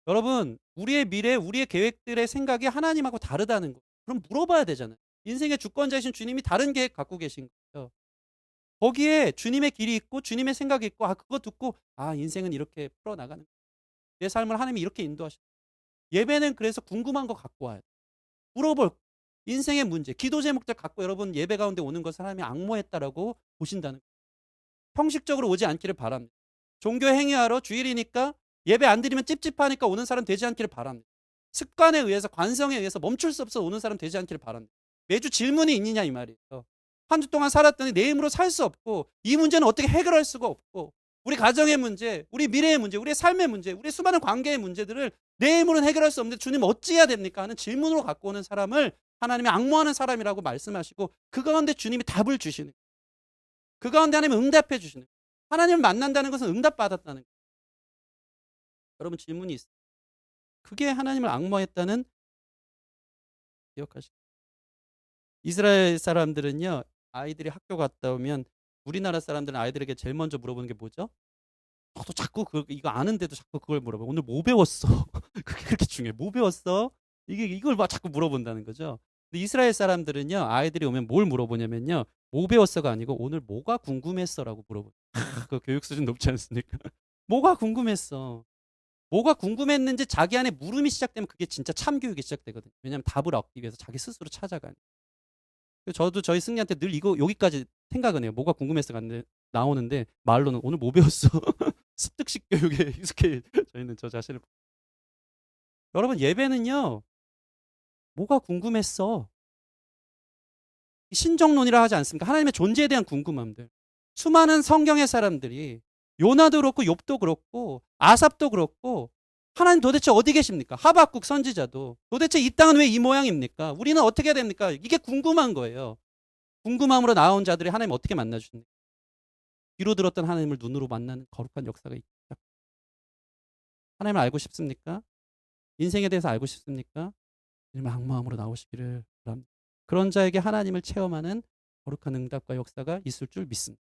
A: 여러분 우리의 미래 우리의 계획들의 생각이 하나님하고 다르다는 거. 그럼 물어봐야 되잖아요. 인생의 주권자이신 주님이 다른 계획 갖고 계신 거예요. 거기에 주님의 길이 있고 주님의 생각이 있고 그거 듣고 인생은 이렇게 풀어나가는 거야. 내 삶을 하나님이 이렇게 인도하셔. 예배는 그래서 궁금한 거 갖고 와야 돼. 물어볼 인생의 문제, 기도 제목들 갖고 여러분 예배 가운데 오는 것을 하나님이 앙모했다라고 보신다는 거예요. 형식적으로 오지 않기를 바랍니다. 종교 행위하러 주일이니까 예배 안 드리면 찝찝하니까 오는 사람 되지 않기를 바랍니다. 습관에 의해서 관성에 의해서 멈출 수 없어 오는 사람 되지 않기를 바랍니다. 매주 질문이 있느냐 이 말이에요. 한 주 동안 살았더니 내 힘으로 살 수 없고 이 문제는 어떻게 해결할 수가 없고 우리 가정의 문제, 우리 미래의 문제, 우리의 삶의 문제, 우리의 수많은 관계의 문제들을 내 힘으로는 해결할 수 없는데 주님 어찌해야 됩니까? 하는 질문으로 갖고 오는 사람을 하나님이 앙모하는 사람이라고 말씀하시고 그 가운데 주님이 답을 주시는 거예요. 그 가운데 하나님이 응답해 주시는 거예요. 하나님을 만난다는 것은 응답받았다는 거예요. 여러분 질문이 있어요. 그게 하나님을 앙모했다는 기억하시고 이스라엘 사람들은요. 아이들이 학교 갔다 오면 우리나라 사람들은 아이들에게 제일 먼저 물어보는 게 뭐죠? 저도 자꾸 이거 아는데도 자꾸 그걸 물어봐. 오늘 뭐 배웠어? 그게 그렇게 중요해. 뭐 배웠어? 이걸 막 자꾸 물어본다는 거죠. 근데 이스라엘 사람들은요. 아이들이 오면 뭘 물어보냐면요. 뭐 배웠어가 아니고 오늘 뭐가 궁금했어라고 물어보죠. 그 교육 수준 높지 않습니까? 뭐가 궁금했어? 뭐가 궁금했는지 자기 안에 물음이 시작되면 그게 진짜 참교육이 시작되거든요. 왜냐하면 답을 얻기 위해서 자기 스스로 찾아가는. 저도 저희 승리한테 늘 이거 여기까지 생각은 해요. 뭐가 궁금해서 나오는데 말로는 오늘 뭐 배웠어? 습득식 교육에 익숙해 저희는 저 자신을. 여러분 예배는요. 뭐가 궁금했어? 신정론이라 하지 않습니까? 하나님의 존재에 대한 궁금함들. 수많은 성경의 사람들이 요나도 그렇고 욥도 그렇고 아삽도 그렇고 하나님 도대체 어디 계십니까? 하박국 선지자도 도대체 이 땅은 왜 이 모양입니까? 우리는 어떻게 해야 됩니까? 이게 궁금한 거예요. 궁금함으로 나온 자들이 하나님 어떻게 만나주십니까? 귀로 들었던 하나님을 눈으로 만나는 거룩한 역사가 있다. 하나님을 알고 싶습니까? 인생에 대해서 알고 싶습니까? 주님의 앙마음으로 나오시기를 바랍니다. 그런 자에게 하나님을 체험하는 거룩한 응답과 역사가 있을 줄 믿습니다.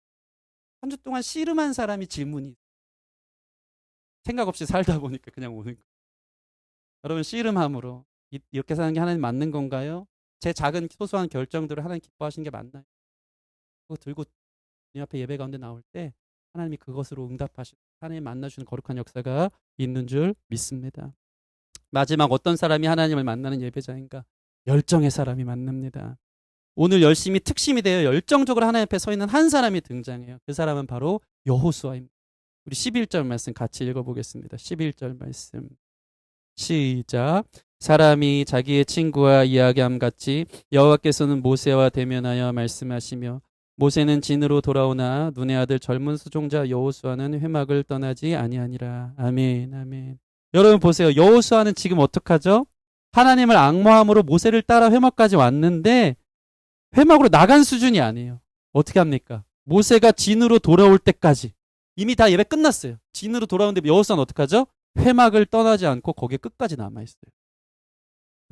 A: 한 주 동안 씨름한 사람이 질문이 생각 없이 살다 보니까 그냥 오는 거예요. 여러분 씨름함으로 이렇게 사는 게 하나님 맞는 건가요? 제 작은 소소한 결정들을 하나님 기뻐하시는 게 맞나요? 그거 들고 주님 앞에 예배 가운데 나올 때 하나님이 그것으로 응답하시고 하나님 만나주는 거룩한 역사가 있는 줄 믿습니다. 마지막 어떤 사람이 하나님을 만나는 예배자인가? 열정의 사람이 만납니다. 오늘 열심히 특심이 되어 열정적으로 하나님 앞에 서 있는 한 사람이 등장해요. 그 사람은 바로 여호수아입니다. 우리 11절 말씀 같이 읽어보겠습니다. 11절 말씀 시작. 사람이 자기의 친구와 이야기함 같이 여호와께서는 모세와 대면하여 말씀하시며 모세는 진으로 돌아오나 눈의 아들 젊은 수종자 여호수아는 회막을 떠나지 아니하니라. 아멘 아멘. 여러분 보세요. 여호수아는 지금 어떡하죠? 하나님을 앙모함으로 모세를 따라 회막까지 왔는데 회막으로 나간 수준이 아니에요. 어떻게 합니까? 모세가 진으로 돌아올 때까지 이미 다 예배 끝났어요. 진으로 돌아오는데 여호수아는 어떡하죠? 회막을 떠나지 않고 거기에 끝까지 남아있어요.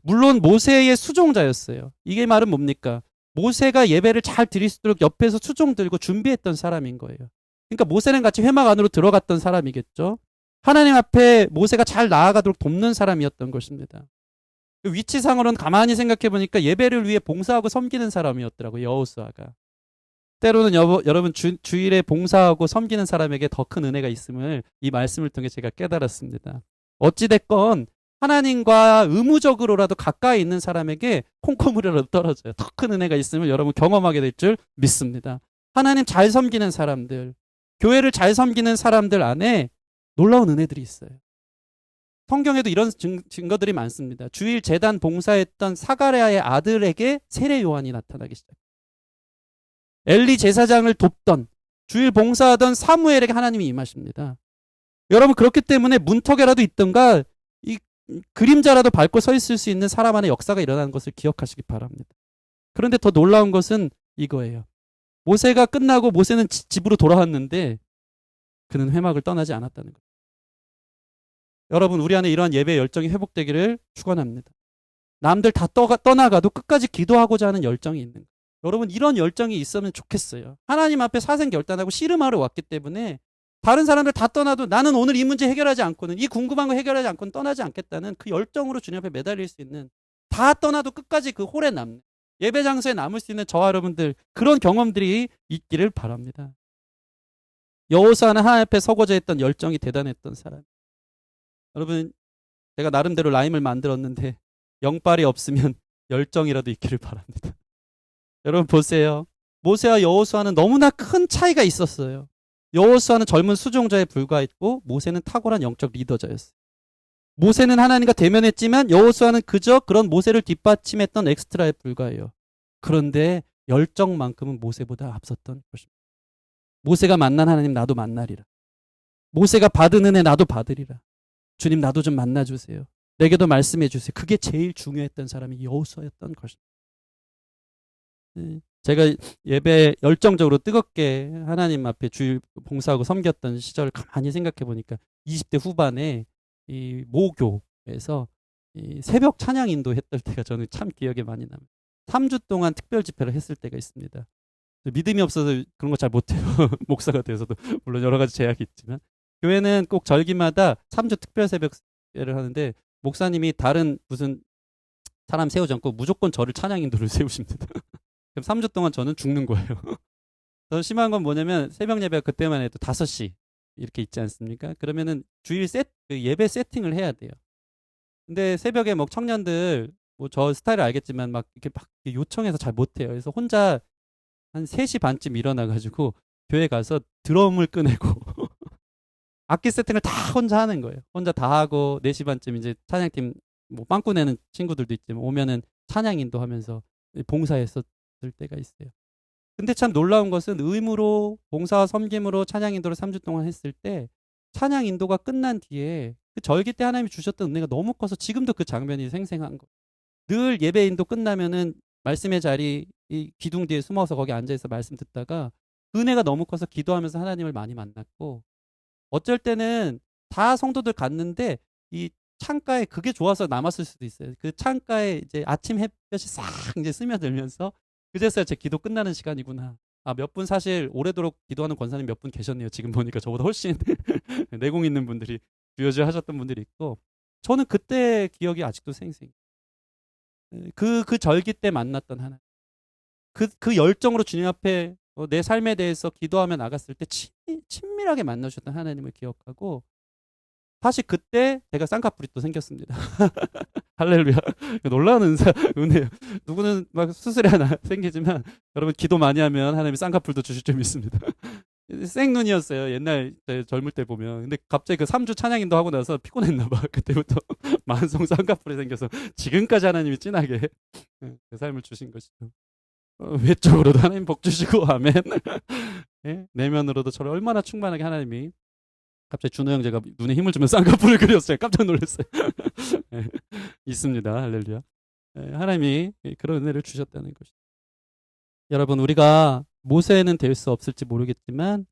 A: 물론 모세의 수종자였어요. 이게 말은 뭡니까? 모세가 예배를 잘 드릴 수 있도록 옆에서 수종 들고 준비했던 사람인 거예요. 그러니까 모세는 같이 회막 안으로 들어갔던 사람이겠죠. 하나님 앞에 모세가 잘 나아가도록 돕는 사람이었던 것입니다. 위치상으로는 가만히 생각해 보니까 예배를 위해 봉사하고 섬기는 사람이었더라고요. 여호수아가. 때로는 여러분 주일에 봉사하고 섬기는 사람에게 더 큰 은혜가 있음을 이 말씀을 통해 제가 깨달았습니다. 어찌됐건 하나님과 의무적으로라도 가까이 있는 사람에게 콩고물이라도 떨어져요. 더 큰 은혜가 있음을 여러분 경험하게 될 줄 믿습니다. 하나님 잘 섬기는 사람들, 교회를 잘 섬기는 사람들 안에 놀라운 은혜들이 있어요. 성경에도 이런 증거들이 많습니다. 주일 제단 봉사했던 사가랴의 아들에게 세례 요한이 나타나기 시작해요. 엘리 제사장을 돕던 주일 봉사하던 사무엘에게 하나님이 임하십니다. 여러분 그렇기 때문에 문턱에라도 있던가 이 그림자라도 밟고 서 있을 수 있는 사람 안에 역사가 일어나는 것을 기억하시기 바랍니다. 그런데 더 놀라운 것은 이거예요. 모세가 끝나고 모세는 집으로 돌아왔는데 그는 회막을 떠나지 않았다는 거예요. 여러분 우리 안에 이러한 예배 열정이 회복되기를 축원합니다. 남들 다 떠나가도 끝까지 기도하고자 하는 열정이 있는 거예요. 여러분 이런 열정이 있으면 좋겠어요. 하나님 앞에 사생결단하고 씨름하러 왔기 때문에 다른 사람들 다 떠나도 나는 오늘 이 문제 해결하지 않고는 이 궁금한 거 해결하지 않고는 떠나지 않겠다는 그 열정으로 주님 앞에 매달릴 수 있는 다 떠나도 끝까지 그 홀에 남는 예배 장소에 남을 수 있는 저와 여러분들 그런 경험들이 있기를 바랍니다. 여호수아는 하나님 앞에 서고자 했던 열정이 대단했던 사람. 여러분 제가 나름대로 라임을 만들었는데 영빨이 없으면 열정이라도 있기를 바랍니다. 여러분 보세요. 모세와 여호수아는 너무나 큰 차이가 있었어요. 여호수아는 젊은 수종자에 불과했고 모세는 탁월한 영적 리더자였어요. 모세는 하나님과 대면했지만 여호수아는 그저 그런 모세를 뒷받침했던 엑스트라에 불과해요. 그런데 열정만큼은 모세보다 앞섰던 것입니다. 모세가 만난 하나님 나도 만나리라. 모세가 받은 은혜 나도 받으리라. 주님 나도 좀 만나주세요. 내게도 말씀해 주세요. 그게 제일 중요했던 사람이 여호수아였던 것입니다. 제가 예배 열정적으로 뜨겁게 하나님 앞에 주일 봉사하고 섬겼던 시절을 가만히 생각해 보니까 20대 후반에 이 모교에서 이 새벽 찬양 인도했던 때가 저는 참 기억에 많이 남아요. 3주 동안 특별 집회를 했을 때가 있습니다. 믿음이 없어서 그런 거 잘 못해요. 목사가 돼서도 물론 여러 가지 제약이 있지만 교회는 꼭 절기마다 3주 특별 새벽 예를 하는데 목사님이 다른 무슨 사람 세우지 않고 무조건 저를 찬양 인도를 세우십니다. 그럼 3주 동안 저는 죽는 거예요. 더 심한 건 뭐냐면 새벽 예배가 그때만 해도 5시 이렇게 있지 않습니까? 그러면은 주일 예배 세팅을 해야 돼요. 근데 새벽에 뭐 청년들 뭐 저 스타일을 알겠지만 막 이렇게 막 요청해서 잘 못해요. 그래서 혼자 한 3시 반쯤 일어나가지고 교회 가서 드럼을 꺼내고 악기 세팅을 다 혼자 하는 거예요. 혼자 다 하고 4시 반쯤 이제 찬양팀 뭐 빵꾸 내는 친구들도 있지만 오면은 찬양 인도하면서 봉사했었을 때가 있어요. 근데 참 놀라운 것은 의무로 봉사와 섬김으로 찬양 인도를 3주 동안 했을 때 찬양 인도가 끝난 뒤에 그 절기 때 하나님이 주셨던 은혜가 너무 커서 지금도 그 장면이 생생한 거예요. 늘 예배 인도 끝나면은 말씀의 자리 이 기둥 뒤에 숨어서 거기 앉아있어 말씀 듣다가 은혜가 너무 커서 기도하면서 하나님을 많이 만났고 어쩔 때는 다 성도들 갔는데 이 창가에 그게 좋아서 남았을 수도 있어요. 그 창가에 이제 아침 햇볕이 싹 이제 스며들면서 그제서야 제 기도 끝나는 시간이구나. 아, 몇 분 사실 오래도록 기도하는 권사님 몇 분 계셨네요. 지금 보니까 저보다 훨씬 내공 있는 분들이 주여주여 하셨던 분들이 있고 저는 그때 기억이 아직도 생생해요. 그 절기 때 만났던 하나님. 그 열정으로 주님 앞에 내 삶에 대해서 기도하며 나갔을 때 친밀하게 만나주셨던 하나님을 기억하고 사실 그때 제가 쌍꺼풀이 또 생겼습니다. 할렐루야. 놀라운 은혜예요. 누구는 막 수술이 하나 생기지만 여러분 기도 많이 하면 하나님이 쌍꺼풀도 주실 줄 믿습니다. 생눈이었어요. 옛날 젊을 때 보면. 근데 갑자기 그 3주 찬양인도 하고 나서 피곤했나 봐. 그때부터 만성 쌍꺼풀이 생겨서 지금까지 하나님이 진하게 그 삶을 주신 것이죠. 외적으로도 하나님 복 주시고 아멘. 예? 내면으로도 저를 얼마나 충만하게 하나님이 갑자기 준호 형 제가 눈에 힘을 주면 쌍꺼풀을 그렸어요. 깜짝 놀랐어요. 예, 있습니다. 할렐루야. 예, 하나님이 그런 은혜를 주셨다는 것이죠. 여러분 우리가 모세는 될 수 없을지 모르겠지만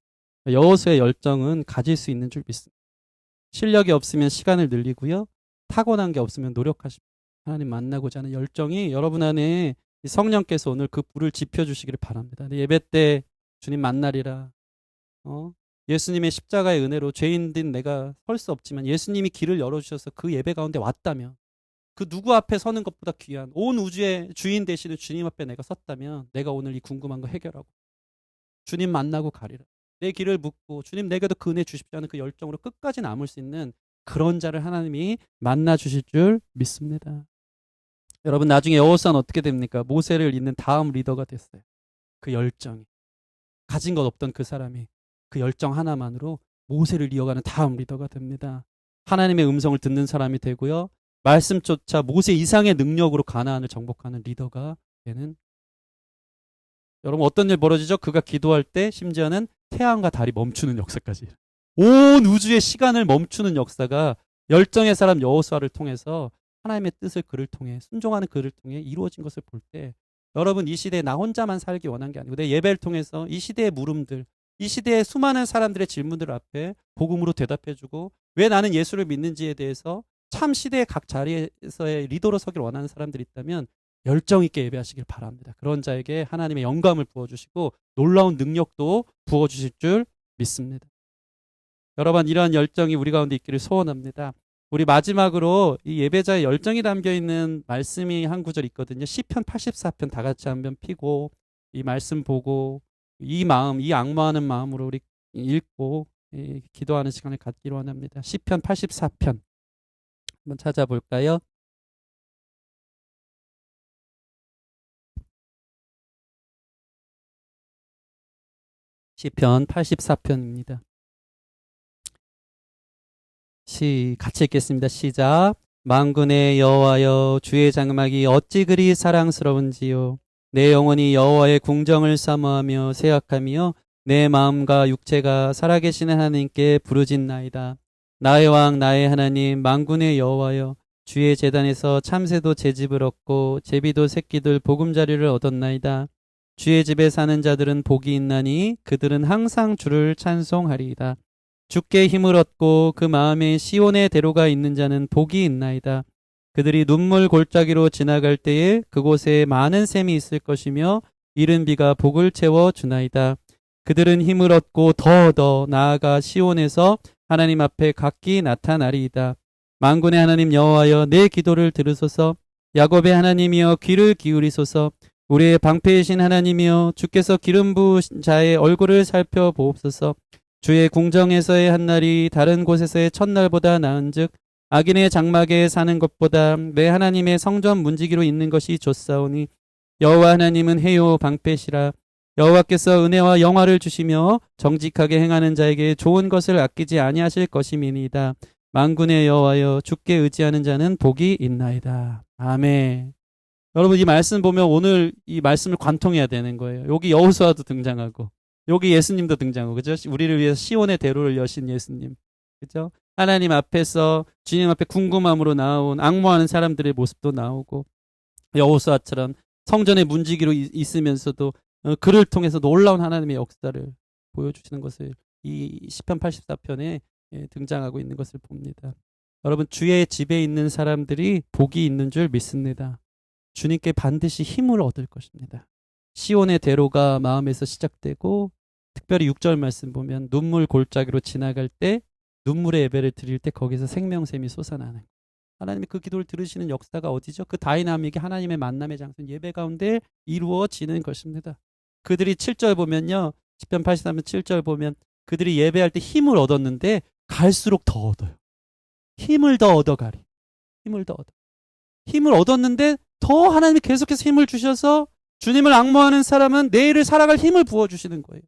A: 여호수아의 열정은 가질 수 있는 줄 믿습니다. 실력이 없으면 시간을 늘리고요. 타고난 게 없으면 노력하십시오. 하나님 만나고자 하는 열정이 여러분 안에 성령께서 오늘 그 불을 지펴주시기를 바랍니다. 예배 때 주님 만나리라. 예수님의 십자가의 은혜로 죄인된 내가 설 수 없지만 예수님이 길을 열어주셔서 그 예배 가운데 왔다면 그 누구 앞에 서는 것보다 귀한 온 우주의 주인 되시는 주님 앞에 내가 섰다면 내가 오늘 이 궁금한 거 해결하고 주님 만나고 가리라. 내 길을 묻고 주님 내게도 그 은혜 주십시오 하는 그 열정으로 끝까지 남을 수 있는 그런 자를 하나님이 만나 주실 줄 믿습니다. 여러분 나중에 여호수아는 어떻게 됩니까? 모세를 잇는 다음 리더가 됐어요. 그 열정이 가진 것 없던 그 사람이 그 열정 하나만으로 모세를 이어가는 다음 리더가 됩니다. 하나님의 음성을 듣는 사람이 되고요. 말씀조차 모세 이상의 능력으로 가나안을 정복하는 리더가 되는. 여러분 어떤 일 벌어지죠? 그가 기도할 때 심지어는 태양과 달이 멈추는 역사까지. 온 우주의 시간을 멈추는 역사가 열정의 사람 여호수아를 통해서 하나님의 뜻을 그를 통해 순종하는 그를 통해 이루어진 것을 볼 때 여러분 이 시대에 나 혼자만 살기 원한 게 아니고 내 예배를 통해서 이 시대의 물음들 이 시대의 수많은 사람들의 질문들 앞에 복음으로 대답해주고 왜 나는 예수를 믿는지에 대해서 참 시대의 각 자리에서의 리더로 서길 원하는 사람들이 있다면 열정 있게 예배하시길 바랍니다. 그런 자에게 하나님의 영감을 부어주시고 놀라운 능력도 부어주실 줄 믿습니다. 여러분 이러한 열정이 우리 가운데 있기를 소원합니다. 우리 마지막으로 이 예배자의 열정이 담겨 있는 말씀이 한 구절 있거든요. 시편 84편 다 같이 한번 피고 이 말씀 보고 이 마음, 이 악무하는 마음으로 우리 읽고 기도하는 시간을 갖기로 원합니다. 시편 84편 한번 찾아볼까요? 시편 84편입니다. 같이 읽겠습니다. 시작. 만군의 여호와여, 주의 장막이 어찌 그리 사랑스러운지요. 내 영혼이 여호와의 궁정을 사모하며 생각하며 내 마음과 육체가 살아계시는 하나님께 부르짖나이다. 나의 왕 나의 하나님 만군의 여호와여, 주의 제단에서 참새도 제집을 얻고 제비도 새끼들 보금자리를 얻었나이다. 주의 집에 사는 자들은 복이 있나니 그들은 항상 주를 찬송하리이다. 주께 힘을 얻고 그 마음에 시온의 대로가 있는 자는 복이 있나이다. 그들이 눈물 골짜기로 지나갈 때에 그곳에 많은 샘이 있을 것이며 이른 비가 복을 채워 주나이다. 그들은 힘을 얻고 더 얻어 나아가 시온에서 하나님 앞에 각기 나타나리이다. 만군의 하나님 여호와여, 내 기도를 들으소서. 야곱의 하나님이여, 귀를 기울이소서. 우리의 방패이신 하나님이여, 주께서 기름 부으신 자의 얼굴을 살펴보옵소서. 주의 궁정에서의 한날이 다른 곳에서의 첫날보다 나은즉 악인의 장막에 사는 것보다 내 하나님의 성전 문지기로 있는 것이 좋사오니 여호와 하나님은 해요 방패시라. 여호와께서 은혜와 영화를 주시며 정직하게 행하는 자에게 좋은 것을 아끼지 아니하실 것임이니이다. 만군의 여호와여, 주께 의지하는 자는 복이 있나이다. 아멘. 여러분, 이 말씀 보면 오늘 이 말씀을 관통해야 되는 거예요. 여기 여호수아도 등장하고 여기 예수님도 등장하고, 그죠? 우리를 위해서 시온의 대로를 여신 예수님, 그죠? 하나님 앞에서 주님 앞에 궁금함으로 나온 악모하는 사람들의 모습도 나오고, 여호수아처럼 성전의 문지기로 있으면서도 그를 통해서 놀라운 하나님의 역사를 보여주시는 것을 이 시편 84편에 등장하고 있는 것을 봅니다. 여러분, 주의 집에 있는 사람들이 복이 있는 줄 믿습니다. 주님께 반드시 힘을 얻을 것입니다. 시온의 대로가 마음에서 시작되고, 특별히 6절 말씀 보면 눈물 골짜기로 지나갈 때 눈물의 예배를 드릴 때 거기서 생명샘이 솟아나는, 하나님이 그 기도를 들으시는 역사가 어디죠? 그 다이나믹이 하나님의 만남의 장소 예배 가운데 이루어지는 것입니다. 그들이 7절 보면요, 시편 83편 7절 보면 그들이 예배할 때 힘을 얻었는데 갈수록 더 얻어요. 힘을 더 얻어가리. 힘을 더 얻어. 힘을 얻었는데 더 하나님이 계속해서 힘을 주셔서 주님을 앙모하는 사람은 내일을 살아갈 힘을 부어주시는 거예요.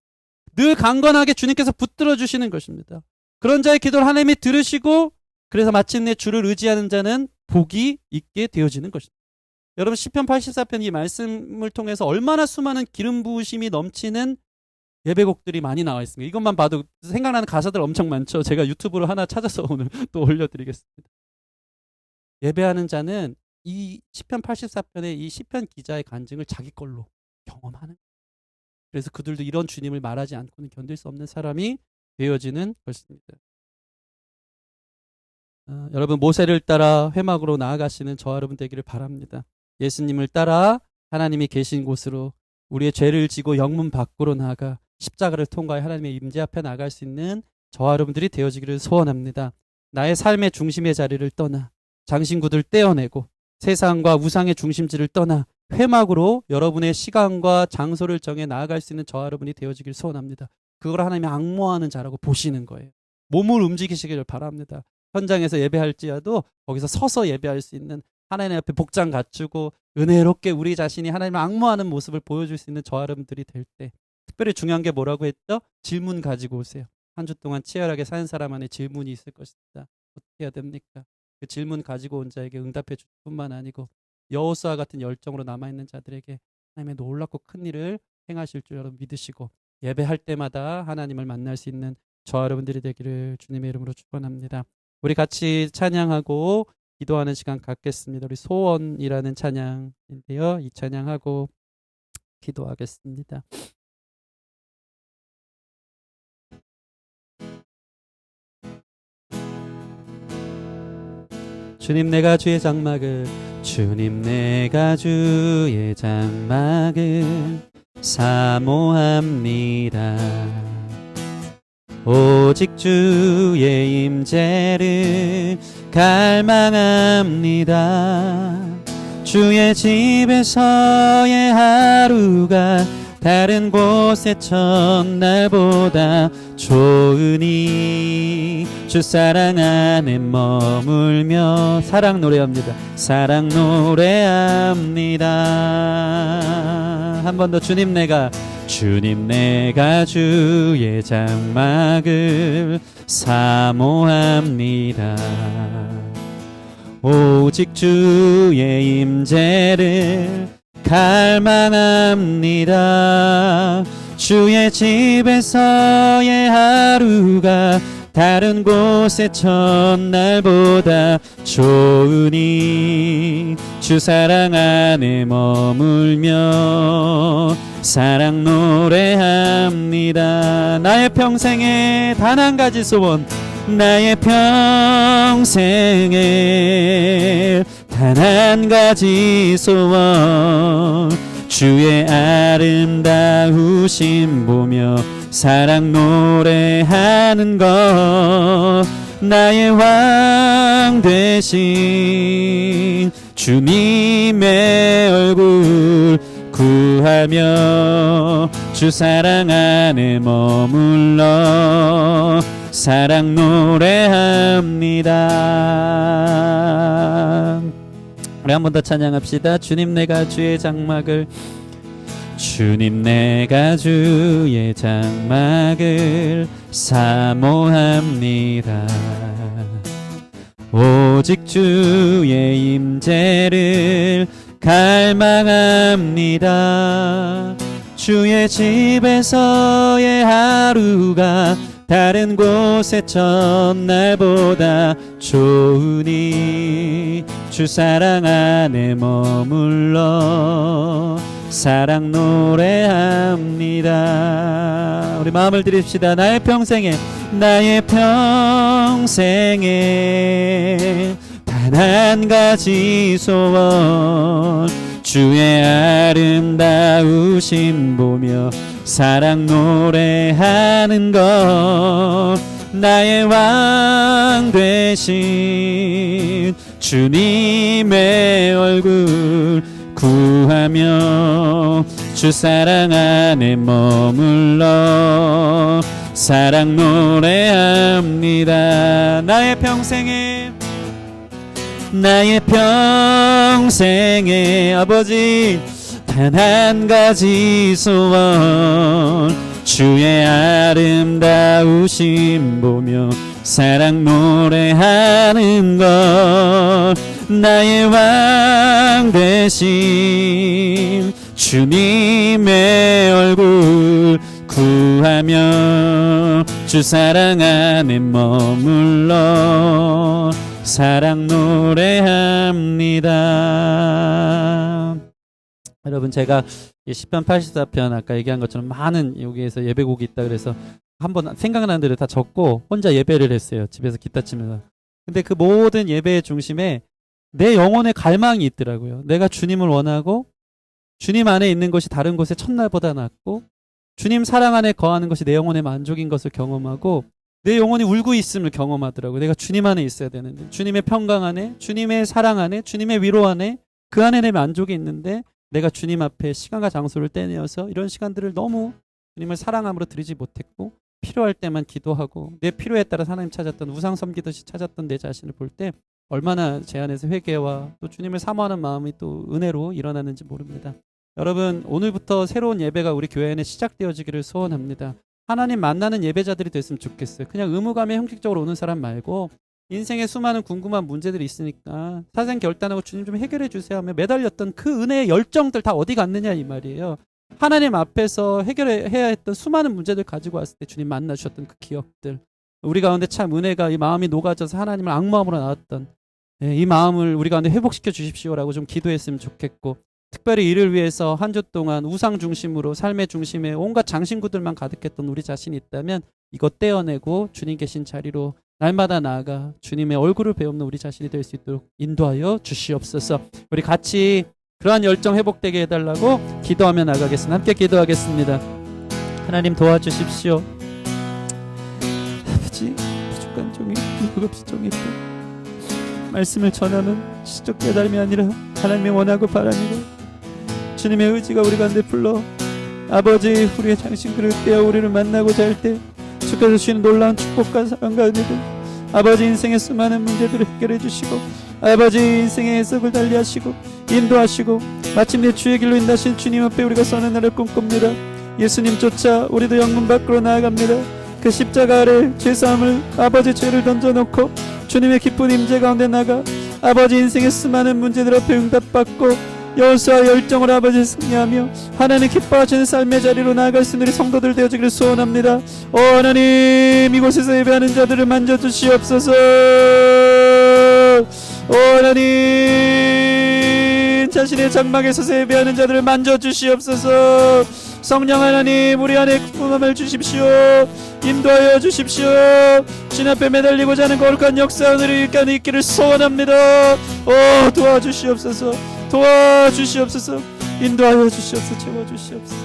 A: 늘 강건하게 주님께서 붙들어 주시는 것입니다. 그런 자의 기도를 하나님이 들으시고, 그래서 마침내 주를 의지하는 자는 복이 있게 되어지는 것입니다. 여러분, 시편 84편 이 말씀을 통해서 얼마나 수많은 기름 부으심이 넘치는 예배곡들이 많이 나와 있습니다. 이것만 봐도 생각나는 가사들 엄청 많죠. 제가 유튜브로 하나 찾아서 오늘 또 올려드리겠습니다. 예배하는 자는 이 시편 84편의 이 시편 기자의 간증을 자기 걸로 경험하는, 그래서 그들도 이런 주님을 말하지 않고는 견딜 수 없는 사람이 되어지는 것입니다. 여러분, 모세를 따라 회막으로 나아가시는 저와 여러분 되기를 바랍니다. 예수님을 따라 하나님이 계신 곳으로 우리의 죄를 지고 영문 밖으로 나아가 십자가를 통과해 하나님의 임재 앞에 나갈 수 있는 저와 여러분들이 되어지기를 소원합니다. 나의 삶의 중심의 자리를 떠나 장신구들 떼어내고 세상과 우상의 중심지를 떠나 회막으로 여러분의 시간과 장소를 정해 나아갈 수 있는 저와 여러분이 되어지길 소원합니다. 그걸 하나님이 앙모하는 자라고 보시는 거예요. 몸을 움직이시기를 바랍니다. 현장에서 예배할지라도 거기서 서서 예배할 수 있는, 하나님 앞에 복장 갖추고 은혜롭게 우리 자신이 하나님을 앙모하는 모습을 보여줄 수 있는 저와 여러분들이 될 때, 특별히 중요한 게 뭐라고 했죠? 질문 가지고 오세요. 한 주 동안 치열하게 사는 사람 안에 질문이 있을 것입니다. 어떻게 해야 됩니까? 그 질문 가지고 온 자에게 응답해 줄 뿐만 아니고 여호수아 같은 열정으로 남아있는 자들에게 하나님의 놀랍고 큰 일을 행하실 줄 여러분 믿으시고, 예배할 때마다 하나님을 만날 수 있는 저와 여러분들이 되기를 주님의 이름으로 축원합니다. 우리 같이 찬양하고 기도하는 시간 갖겠습니다. 우리 소원이라는 찬양인데요, 이 찬양하고 기도하겠습니다. 주님, 내가 주의 장막을, 주님 내가 주의 장막을 사모합니다. 오직 주의 임재를 갈망합니다. 주의 집에서의 하루가 다른 곳의 첫날보다 좋으니 주 사랑 안에 머물며 사랑 노래합니다. 사랑 노래합니다. 한 번 더 주님 내가 주의 장막을 사모합니다. 오직 주의 임재를 갈망합니다. 주의 집에서의 하루가 다른 곳의 첫날보다 좋으니 주 사랑 안에 머물며 사랑 노래합니다. 나의 평생에 단 한 가지 소원, 나의 평생에 단 한 가지 소원, 주의 아름다우심 보며 사랑 노래하는 것, 나의 왕 되신 주님의 얼굴 구하며 주 사랑 안에 머물러 사랑 노래합니다. 우리 한 번 더 찬양합시다. 주님 내가 주의 장막을, 주님 내가 주의 장막을 사모합니다. 오직 주의 임재를 갈망합니다. 주의 집에서의 하루가 다른 곳의 첫날보다 좋으니 주 사랑 안에 머물러 사랑 노래합니다. 우리 마음을 드립시다. 나의 평생에 단 한 가지 소원, 주의 아름다우심 보며 사랑 노래하는 것, 나의 왕 되신 주님의 얼굴 구하며 주 사랑 안에 머물러 사랑 노래합니다. 나의 평생에 아버지 단 한 가지 소원, 주의 아름다우심 보며 사랑 노래하는 것, 나의 왕 되신 주님의 얼굴 구하며 주 사랑 안에 머물러 사랑 노래합니다. 여러분, 제가 시편 84편 아까 얘기한 것처럼 많은 여기에서 예배곡이 있다 그래서 한번 생각나는 대로 다 적고 혼자 예배를 했어요. 집에서 기타 치면서. 근데 그 모든 예배의 중심에 내 영혼의 갈망이 있더라고요. 내가 주님을 원하고 주님 안에 있는 것이 다른 곳의 첫날보다 낫고 주님 사랑 안에 거하는 것이 내 영혼의 만족인 것을 경험하고 내 영혼이 울고 있음을 경험하더라고요. 내가 주님 안에 있어야 되는데, 주님의 평강 안에, 주님의 사랑 안에, 주님의 위로 안에, 그 안에 내 만족이 있는데 내가 주님 앞에 시간과 장소를 떼내어서 이런 시간들을 너무 주님을 사랑함으로 드리지 못했고 필요할 때만 기도하고 내 필요에 따라 하나님 찾았던, 우상 섬기듯이 찾았던 내 자신을 볼 때 얼마나 제 안에서 회개와 또 주님을 사모하는 마음이 또 은혜로 일어나는지 모릅니다. 여러분, 오늘부터 새로운 예배가 우리 교회 안에 시작되어지기를 소원합니다. 하나님 만나는 예배자들이 됐으면 좋겠어요. 그냥 의무감에 형식적으로 오는 사람 말고 인생에 수많은 궁금한 문제들이 있으니까 사생 결단하고 주님 좀 해결해 주세요 하며 매달렸던 그 은혜의 열정들 다 어디 갔느냐 이 말이에요. 하나님 앞에서 해결해야 했던 수많은 문제들 가지고 왔을 때 주님 만나 주셨던 그 기억들, 우리 가운데 참 은혜가 이 마음이 녹아져서 하나님을 악마음으로 나왔던 이 마음을 우리 가운데 회복시켜 주십시오라고 좀 기도했으면 좋겠고, 특별히 이를 위해서 한 주 동안 우상 중심으로 삶의 중심에 온갖 장신구들만 가득했던 우리 자신이 있다면 이것 떼어내고 주님 계신 자리로 날마다 나아가 주님의 얼굴을 배우는 우리 자신이 될 수 있도록 인도하여 주시옵소서. 우리 같이 그러한 열정 회복되게 해달라고 기도하며 나가겠습니다. 함께 기도하겠습니다. 하나님 도와주십시오. 아버지, 부족한 종이 누구 없이 종이고 말씀을 전하는 시적 깨달음이 아니라 하나님의 원하고 바람이고 주님의 의지가 우리 가운데 불러 아버지 우리의 당신 그릇 되어 우리를 만나고자 할 때 주께서 주시는 놀라운 축복과 사랑과 은혜들 아버지 인생의 수많은 문제들을 해결해 주시고 아버지 인생의 해석을 달리하시고 인도하시고 마침내 주의 길로 인도하신 주님 앞에 우리가 서는 날을 꿈꿉니다. 예수님 쫓아 우리도 영문 밖으로 나아갑니다. 그 십자가 아래 죄사함을 아버지 죄를 던져놓고 주님의 기쁜 임재 가운데 나가 아버지 인생의 수많은 문제들 앞에 응답받고 여호수아 열정으로 아버지 승리하며 하나님 기뻐하시는 삶의 자리로 나아갈 수 있는 우리 성도들 되어지기를 소원합니다. 오 하나님 이곳에서 예배하는 자들을 만져주시옵소서. 오 하나님 자신의 장막에 서서 예배하는 자들을 만져주시옵소서. 성령 하나님 우리 안에 궁금함을 주십시오. 인도하여 주십시오. 주님 앞에 매달리고자 하는 거룩한 역사 오늘 일간에 있기를 소원합니다. 오 도와주시옵소서. 도와주시옵소서. 인도하여 주시옵소서. 채워주시옵소서.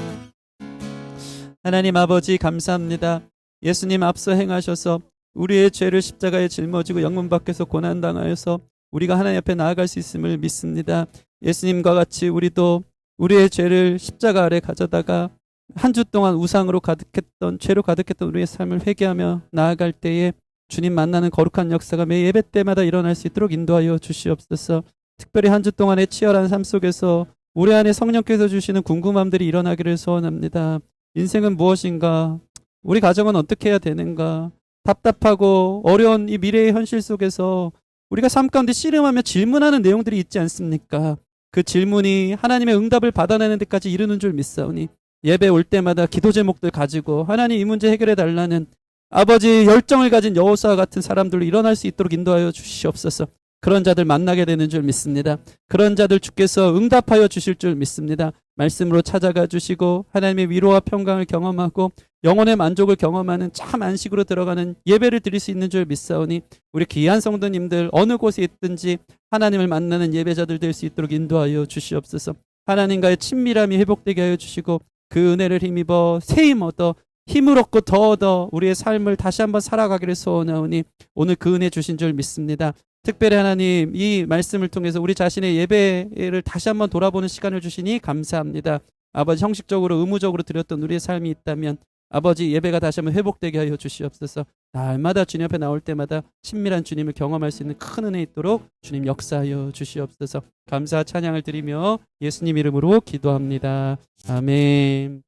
A: 하나님 아버지 감사합니다. 예수님 앞서 행하셔서 우리의 죄를 십자가에 짊어지고 영문 밖에서 고난당하여서 우리가 하나님 앞에 나아갈 수 있음을 믿습니다. 예수님과 같이 우리도 우리의 죄를 십자가 아래 가져다가 한 주 동안 우상으로 가득했던 죄로 가득했던 우리의 삶을 회개하며 나아갈 때에 주님 만나는 거룩한 역사가 매 예배 때마다 일어날 수 있도록 인도하여 주시옵소서. 특별히 한 주 동안의 치열한 삶 속에서 우리 안에 성령께서 주시는 궁금함들이 일어나기를 소원합니다. 인생은 무엇인가? 우리 가정은 어떻게 해야 되는가? 답답하고 어려운 이 미래의 현실 속에서 우리가 삶 가운데 씨름하며 질문하는 내용들이 있지 않습니까? 그 질문이 하나님의 응답을 받아내는 데까지 이르는 줄 믿사오니 예배 올 때마다 기도 제목들 가지고 하나님 이 문제 해결해 달라는 아버지 열정을 가진 여호수아 같은 사람들로 일어날 수 있도록 인도하여 주시옵소서. 그런 자들 만나게 되는 줄 믿습니다. 그런 자들 주께서 응답하여 주실 줄 믿습니다. 말씀으로 찾아가 주시고 하나님의 위로와 평강을 경험하고 영혼의 만족을 경험하는 참 안식으로 들어가는 예배를 드릴 수 있는 줄 믿사오니 우리 귀한 성도님들 어느 곳에 있든지 하나님을 만나는 예배자들 될 수 있도록 인도하여 주시옵소서. 하나님과의 친밀함이 회복되게 하여 주시고 그 은혜를 힘입어 새 힘 얻어 힘을 얻고 더 얻어 우리의 삶을 다시 한번 살아가기를 소원하오니 오늘 그 은혜 주신 줄 믿습니다. 특별히 하나님 이 말씀을 통해서 우리 자신의 예배를 다시 한번 돌아보는 시간을 주시니 감사합니다. 아버지 형식적으로 의무적으로 드렸던 우리의 삶이 있다면 아버지 예배가 다시 한번 회복되게 하여 주시옵소서. 날마다 주님 앞에 나올 때마다 친밀한 주님을 경험할 수 있는 큰 은혜 있도록 주님 역사하여 주시옵소서. 감사 찬양을 드리며 예수님 이름으로 기도합니다. 아멘.